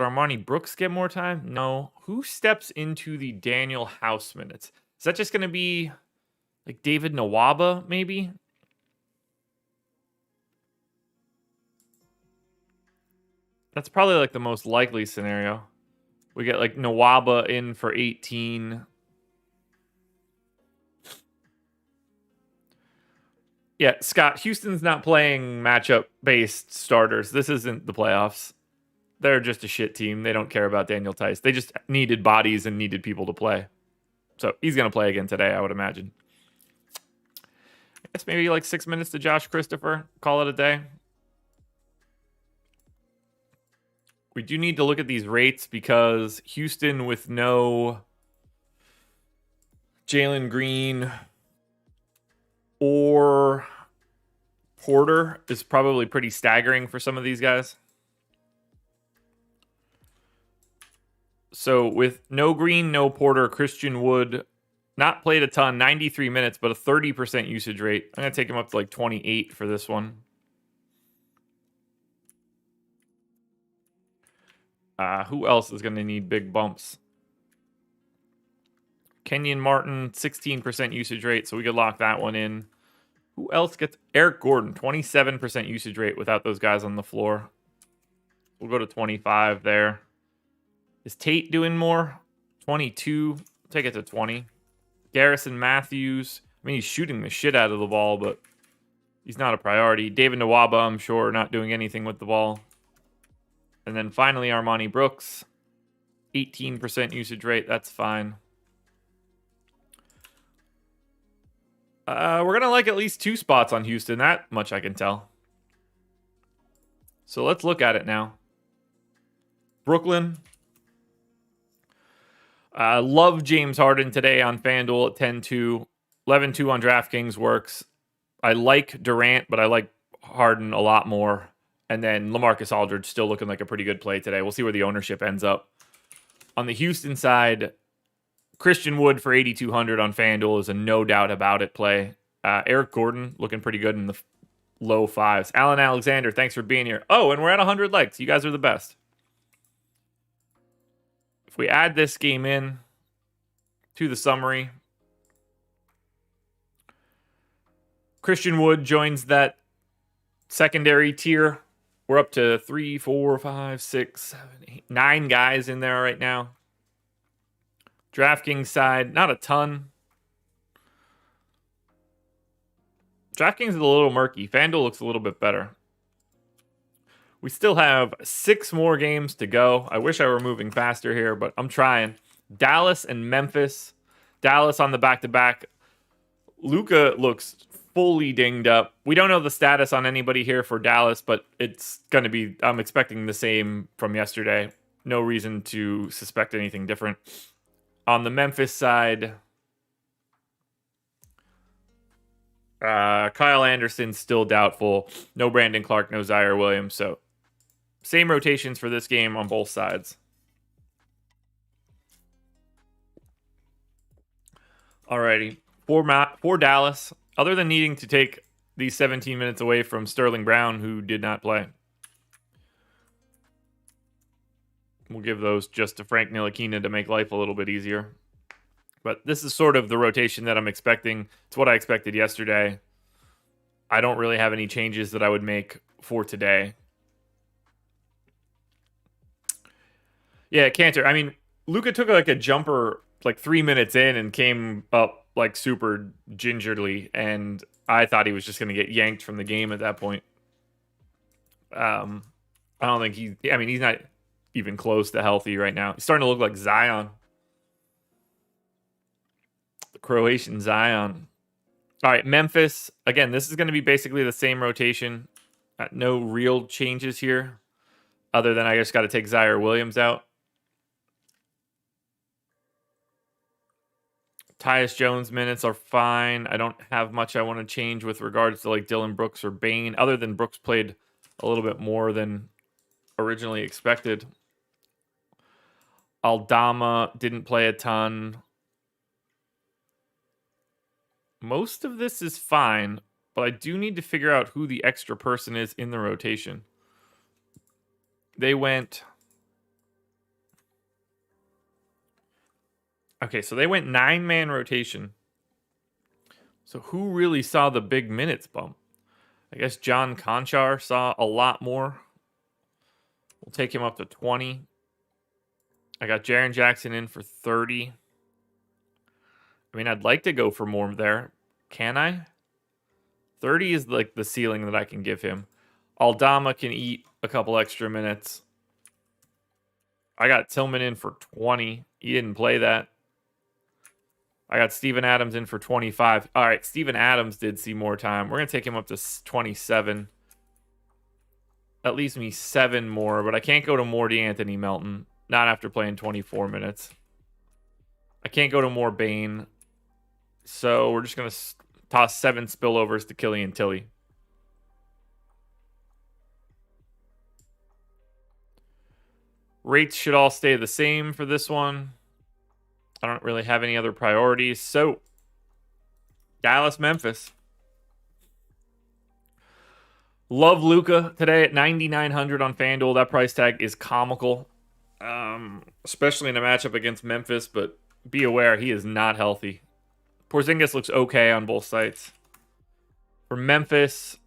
Armani Brooks get more time? No. Who steps into the Daniel House minutes? Is that just going to be like David Nwaba, maybe? That's probably like the most likely scenario. We get like Nwaba in for 18. Yeah, Scott, Houston's not playing matchup-based starters. This isn't the playoffs. They're just a shit team. They don't care about Daniel Tice. They just needed bodies and needed people to play. So he's going to play again today, I would imagine. I guess maybe like 6 minutes to Josh Christopher. Call it a day. We do need to look at these rates because Houston with no Jalen Green or Porter is probably pretty staggering for some of these guys. So with no Green, no Porter, Christian Wood, not played a ton, 93 minutes, but a 30% usage rate. I'm going to take him up to like 28 for this one. Who else is going to need big bumps? Kenyon Martin, 16% usage rate, so we could lock that one in. Who else gets Eric Gordon, 27% usage rate without those guys on the floor. We'll go to 25 there. Is Tate doing more? 22. Take it to 20. Garrison Matthews. I mean, he's shooting the shit out of the ball, but he's not a priority. David Nwaba, I'm sure, not doing anything with the ball. And then finally, Armani Brooks. 18% usage rate. That's fine. We're going to like at least 2 spots on Houston. That much I can tell. So let's look at it now. Brooklyn. Love James Harden today on FanDuel at 10-2. 11-2 on DraftKings works. I like Durant, but I like Harden a lot more. And then LaMarcus Aldridge still looking like a pretty good play today. We'll see where the ownership ends up. On the Houston side, Christian Wood for 8,200 on FanDuel is a no doubt about it play. Eric Gordon looking pretty good in the low 5s. Alan Alexander, thanks for being here. Oh, and we're at 100 likes. You guys are the best. If we add this game in to the summary, Christian Wood joins that secondary tier. We're up to 3, 4, 5, 6, 7, 8, 9 guys in there right now. DraftKings side, not a ton. DraftKings is a little murky. FanDuel looks a little bit better. We still have 6 more games to go. I wish I were moving faster here, but I'm trying. Dallas and Memphis. Dallas on the back-to-back. Luka looks fully dinged up. We don't know the status on anybody here for Dallas, but it's going to be, I'm expecting the same from yesterday. No reason to suspect anything different. On the Memphis side, Kyle Anderson's still doubtful. No Brandon Clark, no Zaire Williams. So same rotations for this game on both sides. Alrighty. For Dallas, other than needing to take these 17 minutes away from Sterling Brown, who did not play, we'll give those just to Frank Ntilikina to make life a little bit easier. But this is sort of the rotation that I'm expecting. It's what I expected yesterday. I don't really have any changes that I would make for today. Yeah, Cantor. I mean, Luka took like a jumper like 3 minutes in and came up like super gingerly, and I thought he was just going to get yanked from the game at that point. I don't think he's not even close to healthy right now. He's starting to look like Zion. The Croatian Zion. All right, Memphis. Again, this is going to be basically the same rotation. No real changes here, other than I just got to take Zaire Williams out. Tyus Jones minutes are fine. I don't have much I want to change with regards to like Dylan Brooks or Bane, other than Brooks played a little bit more than originally expected. Aldama didn't play a ton. Most of this is fine, but I do need to figure out who the extra person is in the rotation. They went... Okay, so they went 9-man rotation. So who really saw the big minutes bump? I guess John Conchar saw a lot more. We'll take him up to 20. I got Jaren Jackson in for 30. I mean, I'd like to go for more there. Can I? 30 is like the ceiling that I can give him. Aldama can eat a couple extra minutes. I got Tillman in for 20. He didn't play that. I got Steven Adams in for 25. All right, Steven Adams did see more time. We're going to take him up to 27. That leaves me 7 more, but I can't go to more DeAnthony Melton. Not after playing 24 minutes. I can't go to more Bane. So we're just going to toss 7 spillovers to Killian Tilly. Rates should all stay the same for this one. I don't really have any other priorities. So, Dallas, Memphis. Love Luka today at 9,900 on FanDuel. That price tag is comical. especially in a matchup against Memphis, but be aware he is not healthy. Porzingis looks okay on both sites. For Memphis,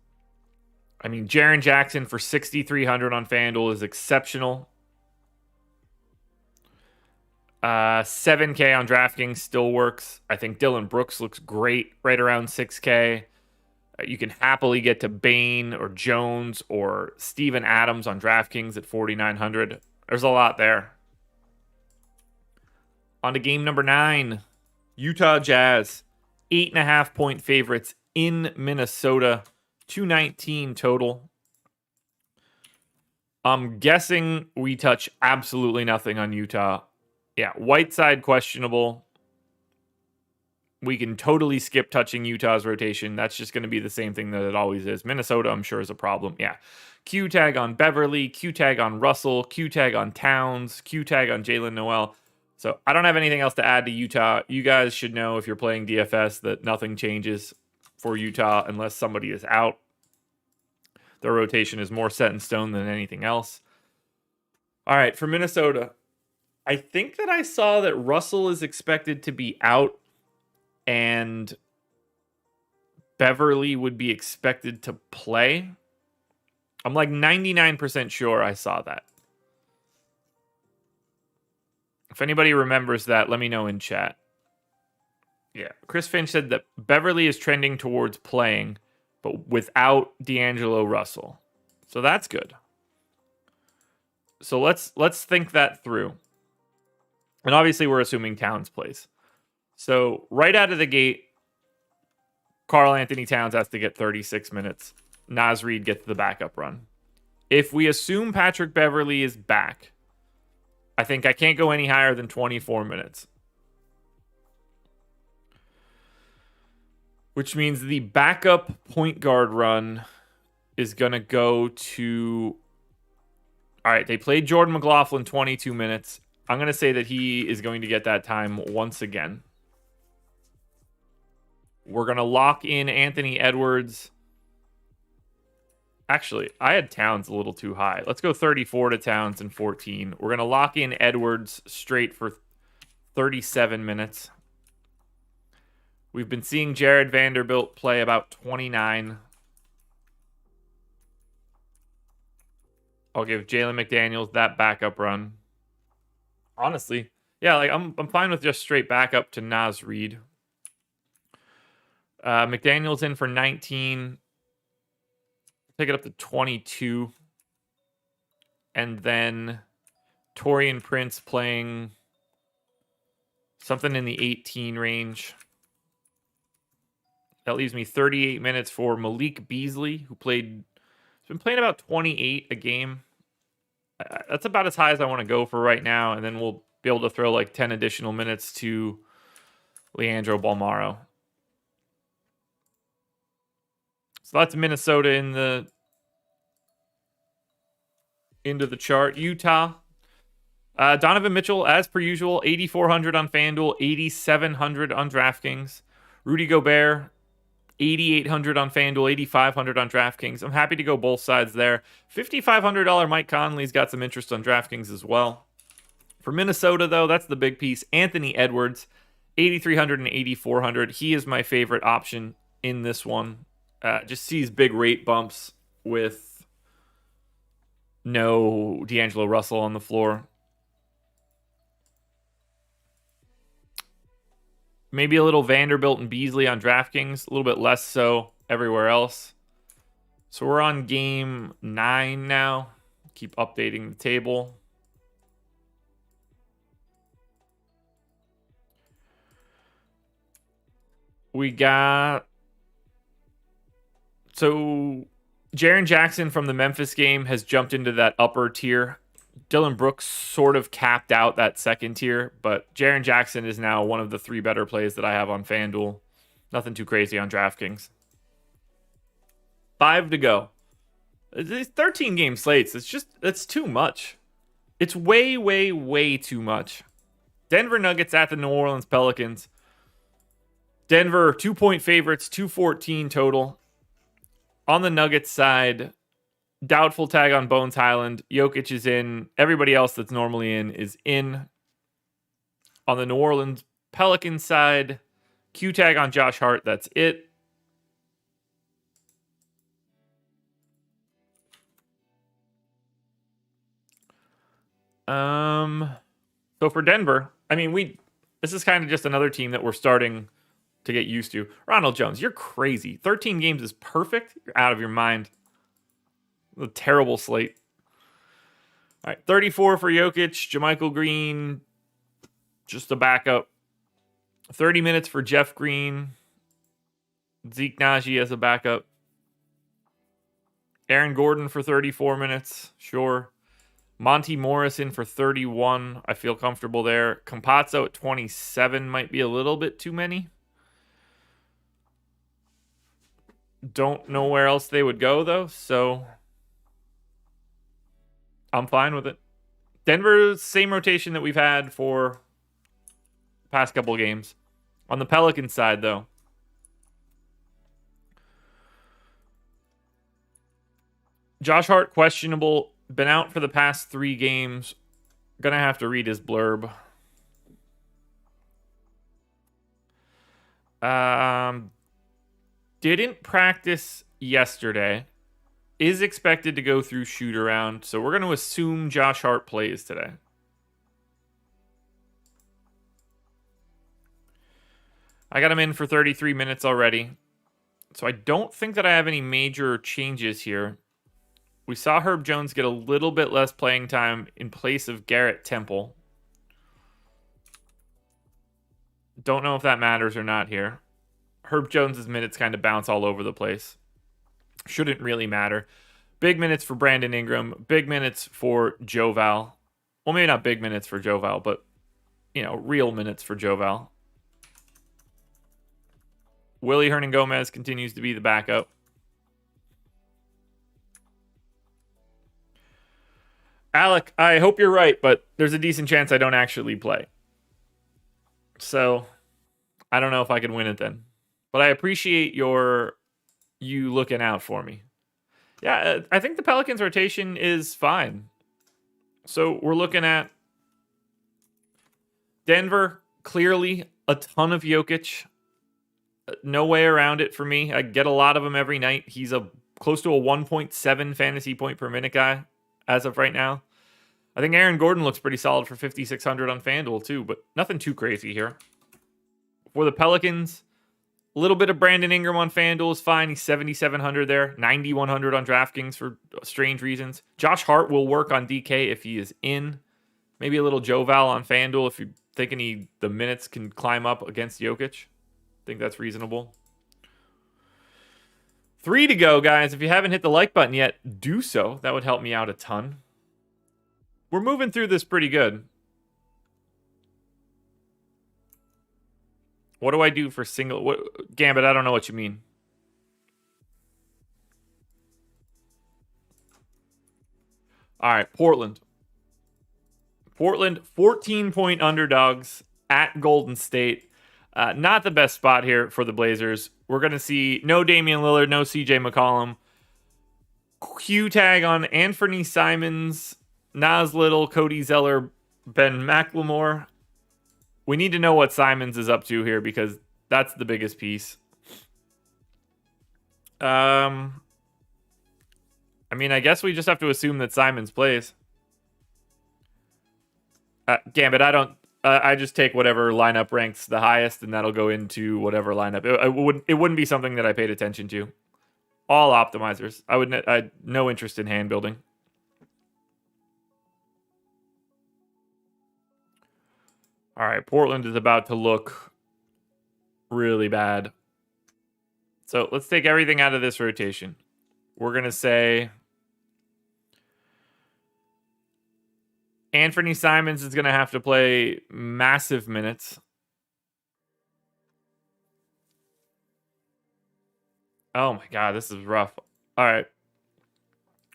I mean, Jaren Jackson for 6,300 on FanDuel is exceptional. 7K on DraftKings still works. I think Dylan Brooks looks great right around 6K. You can happily get to Bain or Jones or Steven Adams on DraftKings at 4,900. There's a lot there. On to game number 9. Utah Jazz. 8.5-point favorites in Minnesota. 219 total. I'm guessing we touch absolutely nothing on Utah. Yeah, Whiteside questionable. We can totally skip touching Utah's rotation. That's just going to be the same thing that it always is. Minnesota, I'm sure, is a problem. Yeah. Q tag on Beverly, Q tag on Russell, Q tag on Towns, Q tag on Jalen Noel. So I don't have anything else to add to Utah. You guys should know if you're playing DFS that nothing changes for Utah unless somebody is out. Their rotation is more set in stone than anything else. All right, for Minnesota, I think that I saw that Russell is expected to be out and Beverly would be expected to play. I'm like 99% sure I saw that. If anybody remembers that, let me know in chat. Yeah, Chris Finch said that Beverly is trending towards playing, but without D'Angelo Russell. So that's good. So let's think that through. And obviously we're assuming Towns plays. So right out of the gate, Karl Anthony Towns has to get 36 minutes. Naz Reid gets the backup run. If we assume Patrick Beverly is back, I think I can't go any higher than 24 minutes. Which means the backup point guard run is going to go to... All right, they played Jordan McLaughlin 22 minutes. I'm going to say that he is going to get that time once again. We're going to lock in Anthony Edwards. Actually, I had Towns a little too high. Let's go 34 to Towns and 14. We're going to lock in Edwards straight for 37 minutes. We've been seeing Jared Vanderbilt play about 29. I'll give Jalen McDaniels that backup run. Honestly, yeah, like I'm fine with just straight backup to Naz Reid. McDaniels in for 19. Take it up to 22. And then Taurean Prince playing something in the 18 range. That leaves me 38 minutes for Malik Beasley, who has been playing about 28 a game. That's about as high as I want to go for right now. And then we'll be able to throw like 10 additional minutes to Leandro Balmaro. So that's Minnesota into the chart. Utah. Donovan Mitchell, as per usual, 8,400 on FanDuel, 8,700 on DraftKings. Rudy Gobert, 8,800 on FanDuel, 8,500 on DraftKings. I'm happy to go both sides there. $5,500 Mike Conley's got some interest on DraftKings as well. For Minnesota, though, that's the big piece. Anthony Edwards, 8,300 and 8,400. He is my favorite option in this one. Just sees big rate bumps with no D'Angelo Russell on the floor. Maybe a little Vanderbilt and Beasley on DraftKings, a little bit less so everywhere else. So we're on game 9 now. Keep updating the table. We got... So Jaren Jackson from the Memphis game has jumped into that upper tier. Dylan Brooks sort of capped out that second tier, but Jaren Jackson is now one of the 3 better plays that I have on FanDuel. Nothing too crazy on DraftKings. 5 to go. These 13 game slates, it's too much. It's way, way, way too much. Denver Nuggets at the New Orleans Pelicans. Denver, 2-point favorites, 214 total. On the Nuggets side, Doubtful tag on Bones Highland. Jokic is in. Everybody else that's normally in is in. On the New Orleans Pelicans side, Q tag on Josh Hart. That's it. So for Denver, I mean, this is kind of just another team that we're starting to get used to. Ronald Jones, you're crazy. 13 games is perfect. You're out of your mind. A terrible slate. All right, 34 for Jokic. JaMychal Green, just a backup. 30 minutes for Jeff Green. Zeke Naji as a backup. Aaron Gordon for 34 minutes. Sure. Monty Morrison for 31. I feel comfortable there. Campazzo at 27 might be a little bit too many. Don't know where else they would go, though, so I'm fine with it. Denver's same rotation that we've had for the past couple of games. On the Pelicans side, though, Josh Hart, questionable. Been out for the past 3 games. Gonna have to read his blurb. Didn't practice yesterday. Is expected to go through shoot around. So we're going to assume Josh Hart plays today. I got him in for 33 minutes already. So I don't think that I have any major changes here. We saw Herb Jones get a little bit less playing time in place of Garrett Temple. Don't know if that matters or not here. Herb Jones's minutes kind of bounce all over the place. Shouldn't really matter. Big minutes for Brandon Ingram. Big minutes for Joval. Well, maybe not big minutes for Joval, but, real minutes for Joval. Willie Hernan-Gomez continues to be the backup. Alec, I hope you're right, but there's a decent chance I don't actually play. So, I don't know if I can win it then. But I appreciate you looking out for me. Yeah, I think the Pelicans rotation is fine. So we're looking at Denver, clearly a ton of Jokic. No way around it for me. I get a lot of him every night. He's close to a 1.7 fantasy point per minute guy as of right now. I think Aaron Gordon looks pretty solid for 5,600 on FanDuel too, but nothing too crazy here. For the Pelicans, a little bit of Brandon Ingram on FanDuel is fine. He's 7,700 there. 9,100 on DraftKings for strange reasons. Josh Hart will work on DK if he is in. Maybe a little Joval on FanDuel if you're thinking the minutes can climb up against Jokic. I think that's reasonable. 3 to go, guys. If you haven't hit the like button yet, do so. That would help me out a ton. We're moving through this pretty good. What do I do for single? Gambit, I don't know what you mean. All right, Portland. Portland, 14-point underdogs at Golden State. Not the best spot here for the Blazers. We're going to see no Damian Lillard, no CJ McCollum. Q tag on Anthony Simons, Nas Little, Cody Zeller, Ben McLemore. We need to know what Simons is up to here because that's the biggest piece. I mean, I guess we just have to assume that Simons plays. Gambit, I just take whatever lineup ranks the highest, and that'll go into whatever lineup. It wouldn't be something that I paid attention to. All optimizers. I had no interest in hand building. All right, Portland is about to look really bad. So let's take everything out of this rotation. We're going to say Anthony Simons is going to have to play massive minutes. Oh my God, this is rough. All right.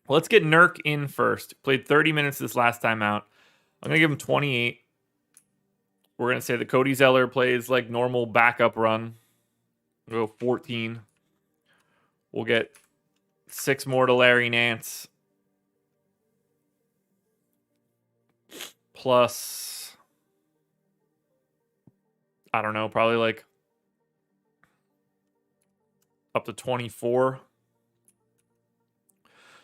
Well, let's get Nurk in first. Played 30 minutes this last time out. I'm going to give him 28. We're going to say that Cody Zeller plays like normal backup run. We'll go 14. We'll get 6 more to Larry Nance. plus, I don't know, probably like up to 24.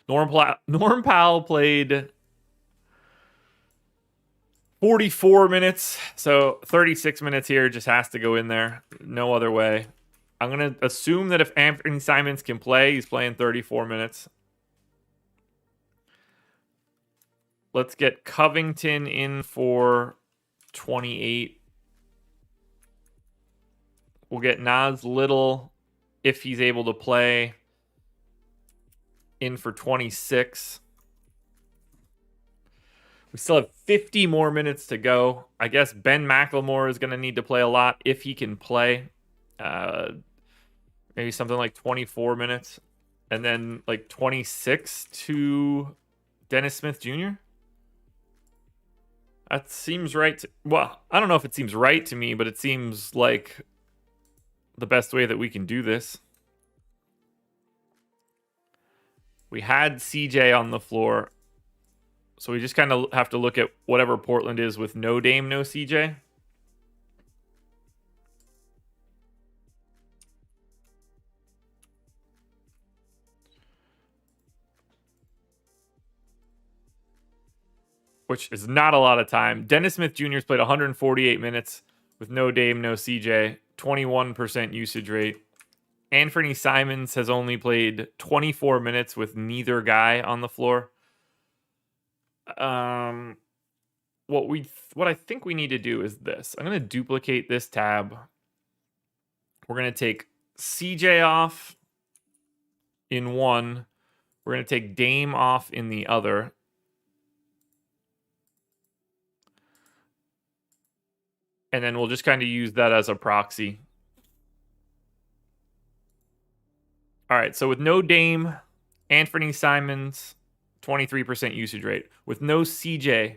Norm Powell played 44 minutes, so 36 minutes here just has to go in there. No other way. I'm going to assume that if Anthony Simons can play, he's playing 34 minutes. Let's get Covington in for 28. We'll get Nas Little, if he's able to play, in for 26. We still have 50 more minutes to go. I guess Ben McLemore is going to need to play a lot if he can play. Maybe something like 24 minutes. And then like 26 to Dennis Smith Jr.? That seems right. Well, I don't know if it seems right to me, but it seems like the best way that we can do this. We had CJ on the floor. So we just kind of have to look at whatever Portland is with no Dame, no CJ. Which is not a lot of time. Dennis Smith Jr. has played 148 minutes with no Dame, no CJ. 21% usage rate. Anthony Simons has only played 24 minutes with neither guy on the floor. What I think we need to do is this. I'm going to duplicate this tab. We're going to take CJ off in one. We're going to take Dame off in the other. And then we'll just kind of use that as a proxy. All right, so with no Dame, Anthony Simons, 23% usage rate. With no CJ,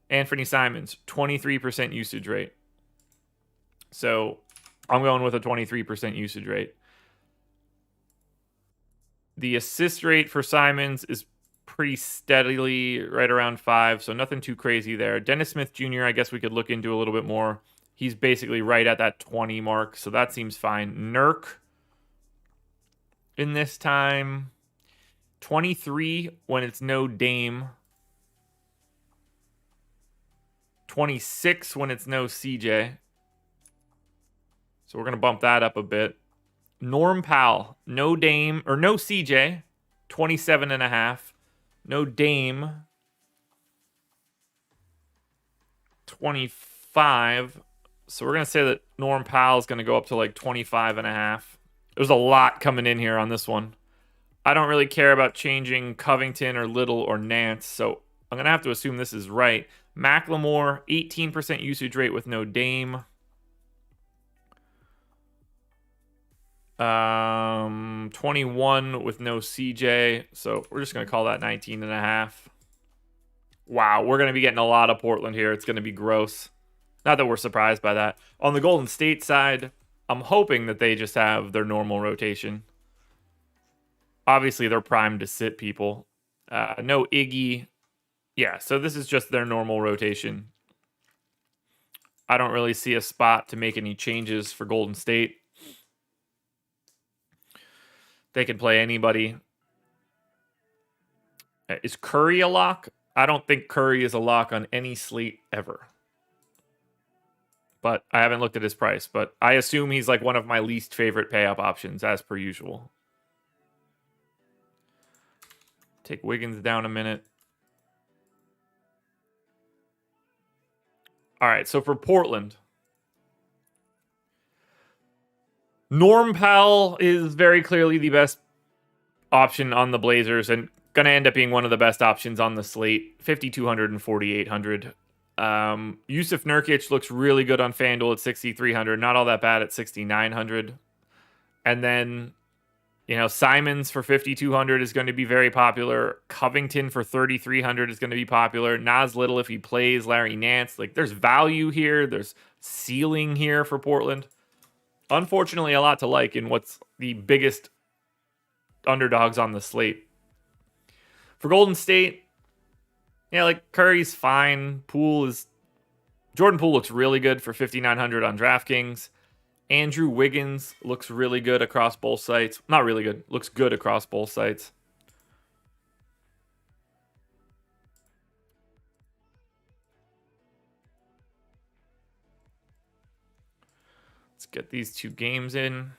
Anthony Simons, 23% usage rate. So I'm going with a 23% usage rate. The assist rate for Simons is pretty steadily right around 5, so nothing too crazy there. Dennis Smith Jr., I guess we could look into a little bit more. He's basically right at that 20 mark, so that seems fine. Nurk in this time, 23 when it's no Dame. 26 when it's no CJ. So we're going to bump that up a bit. Norm Powell, no Dame, or no CJ, 27.5. No Dame, 25. So we're going to say that Norm Powell is going to go up to like 25.5. There's a lot coming in here on this one. I don't really care about changing Covington or Little or Nance, so I'm going to have to assume this is right. McLemore, 18% usage rate with no Dame. 21 with no CJ, so we're just going to call that 19.5. Wow, we're going to be getting a lot of Portland here. It's going to be gross. Not that we're surprised by that. On the Golden State side, I'm hoping that they just have their normal rotation. Obviously, they're primed to sit people. No Iggy. Yeah, so this is just their normal rotation. I don't really see a spot to make any changes for Golden State. They can play anybody. Is Curry a lock? I don't think Curry is a lock on any slate ever. But I haven't looked at his price. But I assume he's like one of my least favorite pay-up options, as per usual. Take Wiggins down a minute. All right, so for Portland, Norm Powell is very clearly the best option on the Blazers and going to end up being one of the best options on the slate. 5,200 and 4,800. Yusuf Nurkic looks really good on FanDuel at 6,300. Not all that bad at 6,900. And then, you know, Simons for 5,200 is going to be very popular. Covington for 3,300 is going to be popular. Nas Little if he plays. Larry Nance. Like, there's value here. There's ceiling here for Portland. Unfortunately, a lot to like in what's the biggest underdogs on the slate. For Golden State, Yeah, like Curry's fine. Jordan Poole looks really good for 5,900 on DraftKings. Andrew Wiggins looks really good across both sites. Not really good. Looks good across both sites. Let's get these two games in.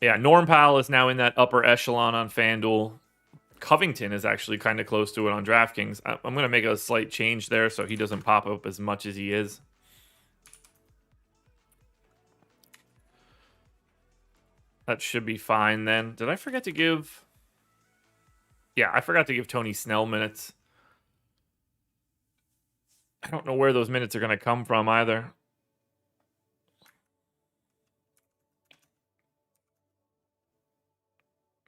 Yeah, Norm Powell is now in that upper echelon on FanDuel. Covington is actually kind of close to it on DraftKings. I'm going to make a slight change there so he doesn't pop up as much as he is. That should be fine then. Did I forget to give... Yeah, I forgot to give Tony Snell minutes. I don't know where those minutes are going to come from either.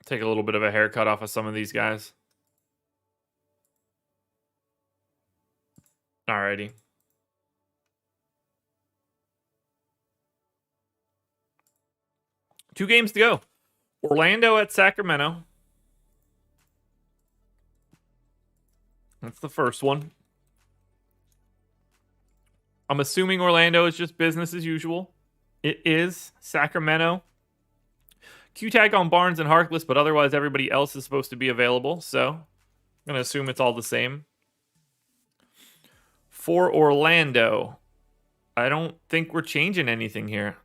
Take a little bit of a haircut off of some of these guys. Alrighty. Two games to go. Orlando at Sacramento. That's the first one. I'm assuming Orlando is just business as usual. It is Sacramento. Q-tag on Barnes and Harkless, but otherwise everybody else is supposed to be available, so I'm going to assume it's all the same. For Orlando, I don't think we're changing anything here.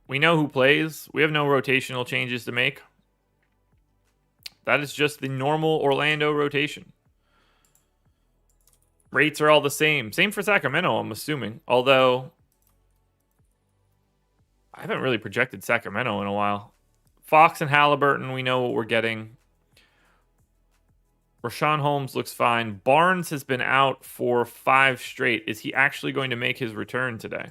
We know who plays. We have no rotational changes to make. That is just the normal Orlando rotation. Rates are all the same. Same for Sacramento, I'm assuming. Although, I haven't really projected Sacramento in a while. Fox and Halliburton, we know what we're getting. Rashawn Holmes looks fine. Barnes has been out for 5 straight. Is he actually going to make his return today?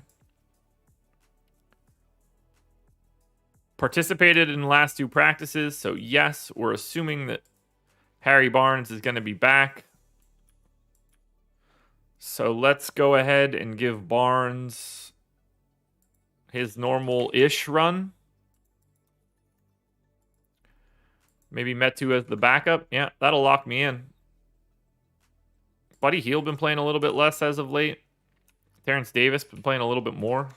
Participated in the last 2 practices, so yes, we're assuming that Harry Barnes is going to be back. So let's go ahead and give Barnes his normal-ish run. Maybe Metu as the backup. Yeah, that'll lock me in. Buddy Hield been playing a little bit less as of late. Terrence Davis been playing a little bit more.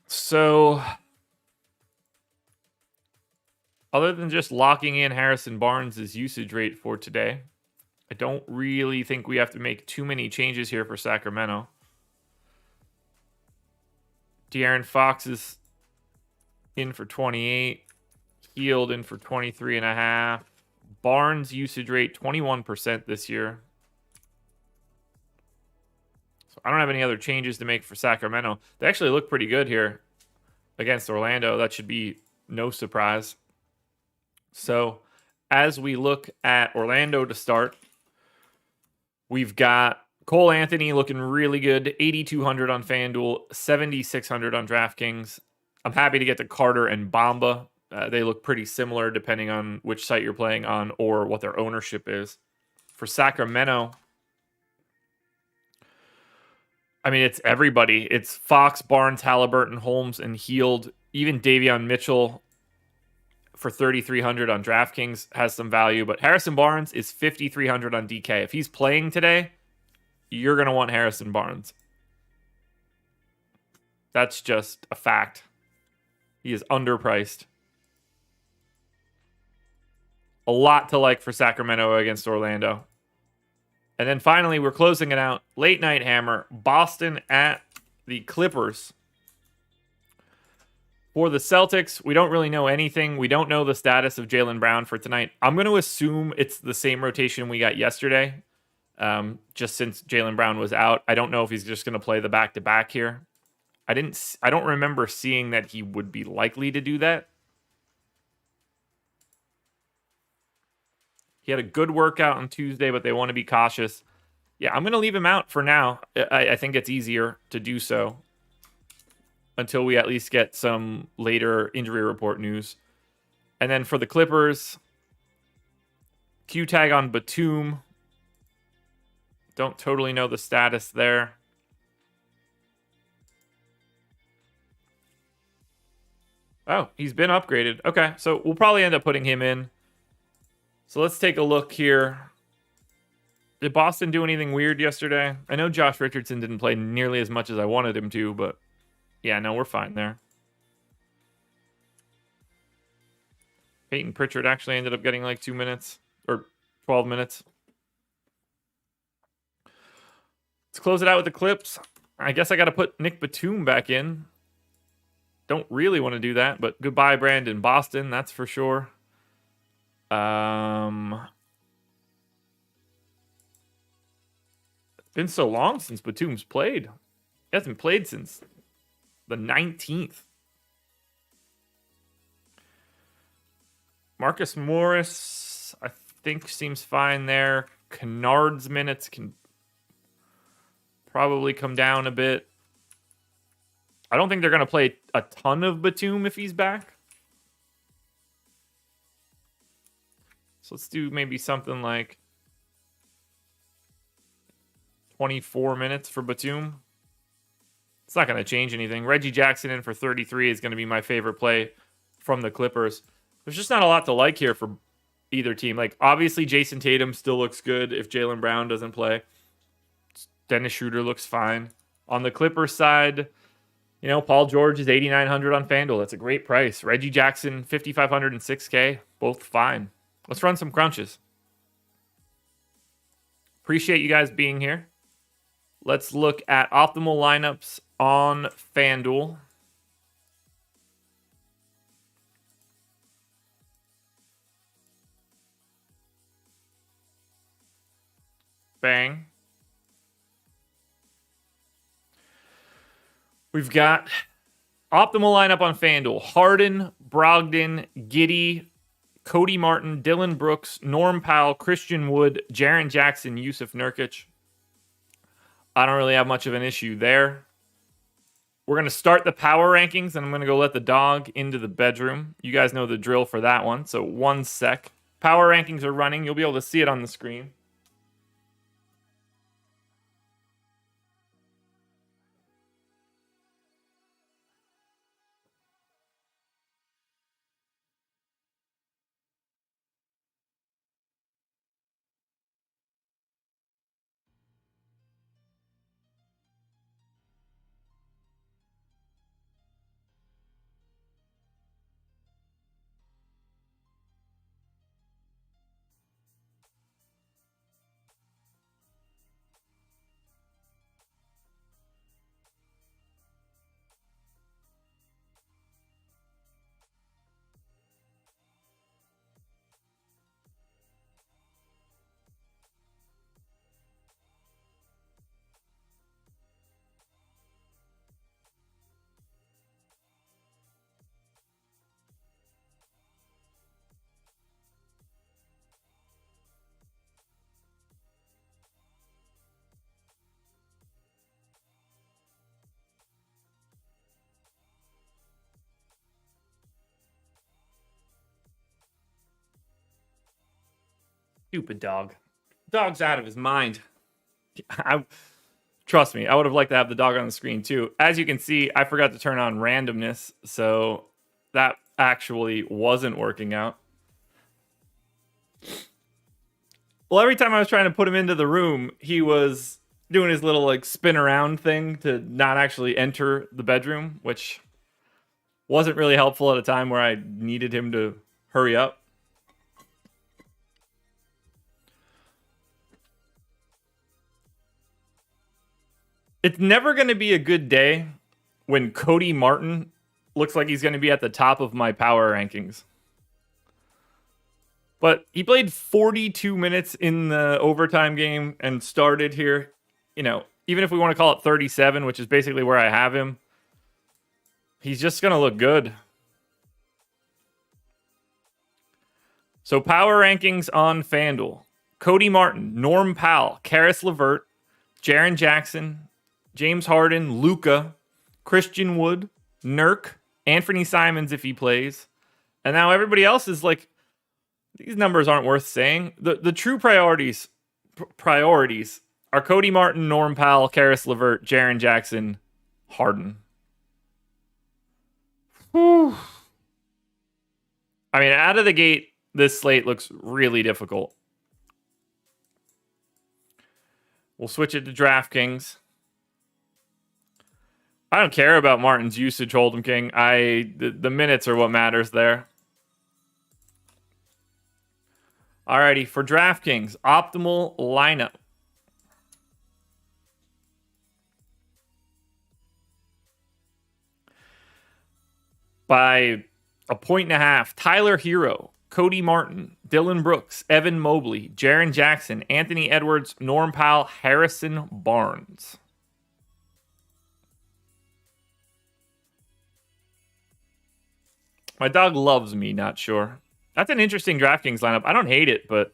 So, other than just locking in Harrison Barnes' usage rate for today, I don't really think we have to make too many changes here for Sacramento. De'Aaron Fox is in for 28. Hield in for 23.5. Barnes usage rate 21% this year. So I don't have any other changes to make for Sacramento. They actually look pretty good here against Orlando. That should be no surprise. So as we look at Orlando to start, we've got Cole Anthony looking really good. 8,200 on FanDuel, 7,600 on DraftKings. I'm happy to get to Carter and Bamba. They look pretty similar depending on which site you're playing on or what their ownership is. For Sacramento, I mean, it's everybody. It's Fox, Barnes, Halliburton, Holmes, and Hield. Even Davion Mitchell for 3,300 on DraftKings has some value. But Harrison Barnes is 5,300 on DK. If he's playing today, you're going to want Harrison Barnes. That's just a fact. He is underpriced. A lot to like for Sacramento against Orlando. And then finally, we're closing it out. Late night hammer. Boston at the Clippers. For the Celtics, we don't really know anything. We don't know the status of Jaylen Brown for tonight. I'm going to assume it's the same rotation we got yesterday. Just since Jaylen Brown was out. I don't know if he's just going to play the back-to-back here. I don't remember seeing that he would be likely to do that. He had a good workout on Tuesday, but they want to be cautious. Yeah, I'm going to leave him out for now. I think it's easier to do so until we at least get some later injury report news. And then for the Clippers, Q tag on Batum. Don't totally know the status there. Oh, he's been upgraded. Okay, so we'll probably end up putting him in. So let's take a look here. Did Boston do anything weird yesterday? I know Josh Richardson didn't play nearly as much as I wanted him to, but yeah, no, we're fine there. Peyton Pritchard actually ended up getting like 2 minutes or 12 minutes. Let's close it out with the Clips. I guess I got to put Nick Batum back in. Don't really want to do that, but goodbye, Brandon Boston, that's for sure. It's been so long since Batum's played. He hasn't played since the 19th. Marcus Morris, I think, seems fine there. Kennard's minutes can probably come down a bit. I don't think they're going to play a ton of Batum if he's back. So let's do maybe something like 24 minutes for Batum. It's not going to change anything. Reggie Jackson in for 33 is going to be my favorite play from the Clippers. There's just not a lot to like here for either team. Like, obviously, Jason Tatum still looks good if Jaylen Brown doesn't play. Dennis Schroeder looks fine. On the Clippers side, you know, Paul George is $8,900 on FanDuel. That's a great price. Reggie Jackson, $5,500 and $6K. Both fine. Let's run some crunches. Appreciate you guys being here. Let's look at optimal lineups on FanDuel. Bang. We've got optimal lineup on FanDuel. Harden, Brogdon, Giddey, Cody Martin, Dylan Brooks, Norm Powell, Christian Wood, Jaren Jackson, Yusuf Nurkic. I don't really have much of an issue there. We're going to start the power rankings, and I'm going to go let the dog into the bedroom. You guys know the drill for that one, so 1 sec. Power rankings are running. You'll be able to see it on the screen. Stupid dog. Dog's out of his mind. Trust me, I would have liked to have the dog on the screen too. As you can see, I forgot to turn on randomness, so that actually wasn't working out. Well, every time I was trying to put him into the room, he was doing his little like spin around thing to not actually enter the bedroom, which wasn't really helpful at a time where I needed him to hurry up. It's never going to be a good day when Cody Martin looks like he's going to be at the top of my power rankings. But he played 42 minutes in the overtime game and started here. You know, even if we want to call it 37, which is basically where I have him, he's just going to look good. So power rankings on FanDuel. Cody Martin, Norm Powell, Karis LeVert, Jaren Jackson, James Harden, Luka, Christian Wood, Nurk, Anthony Simons if he plays, And now everybody else is like, these numbers aren't worth saying. The true priorities are Cody Martin, Norm Powell, Karis LeVert, Jaren Jackson, Harden. Whew. I mean, out of the gate, this slate looks really difficult. We'll switch it to DraftKings. I don't care about Martin's usage, Hold'em King. The minutes are what matters there. Alrighty, for DraftKings, optimal lineup. By 1.5 Tyler Hero, Cody Martin, Dylan Brooks, Evan Mobley, Jaren Jackson, Anthony Edwards, Norm Powell, Harrison Barnes. My dog loves me, not sure. That's an interesting DraftKings lineup. I don't hate it, but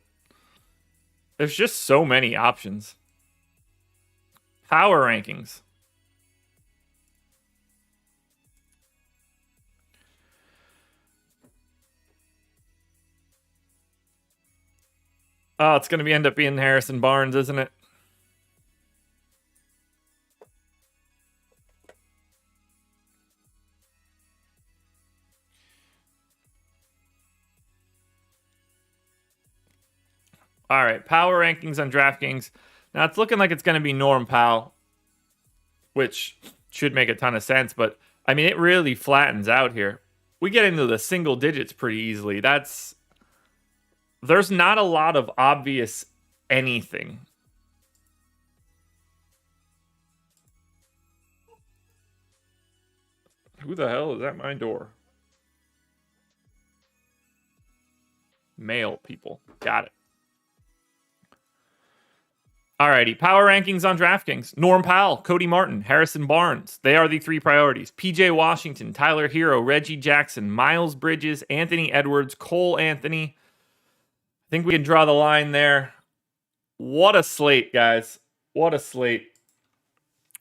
there's just so many options. Power rankings. Oh, it's going to end up being Harrison Barnes, isn't it? All right, power rankings on DraftKings. Now, it's looking like it's going to be Norm Powell, which should make a ton of sense, but, I mean, it really flattens out here. We get into the single digits pretty easily. There's not a lot of obvious anything. Who the hell is at my door? Male people. Got it. Alrighty, power rankings on DraftKings. Norm Powell, Cody Martin, Harrison Barnes. They are the three priorities. PJ Washington, Tyler Hero, Reggie Jackson, Miles Bridges, Anthony Edwards, Cole Anthony. I think we can draw the line there. What a slate, guys. What a slate.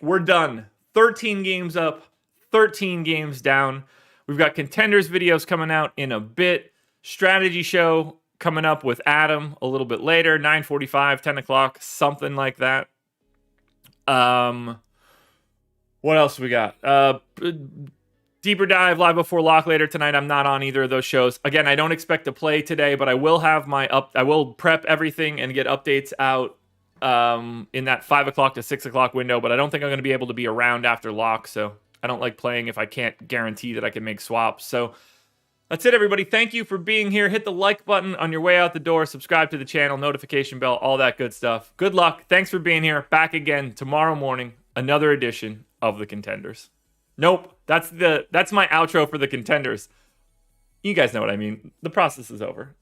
We're done. 13 games up, 13 games down. We've got contenders videos coming out in a bit. Strategy show coming up with Adam a little bit later, 9:45, 10 o'clock, something like that. What else we got? Deeper dive live before lock later tonight. I'm not on either of those shows. Again, I don't expect to play today, but I will have I will prep everything and get updates out in that 5 o'clock to 6 o'clock window, but I don't think I'm going to be able to be around after lock, so I don't like playing if I can't guarantee that I can make swaps. So that's it, everybody. Thank you for being here. Hit the like button on your way out the door. Subscribe to the channel, notification bell, all that good stuff. Good luck. Thanks for being here. Back again tomorrow morning. Another edition of the Contenders. Nope, that's my outro for the Contenders. You guys know what I mean. The process is over.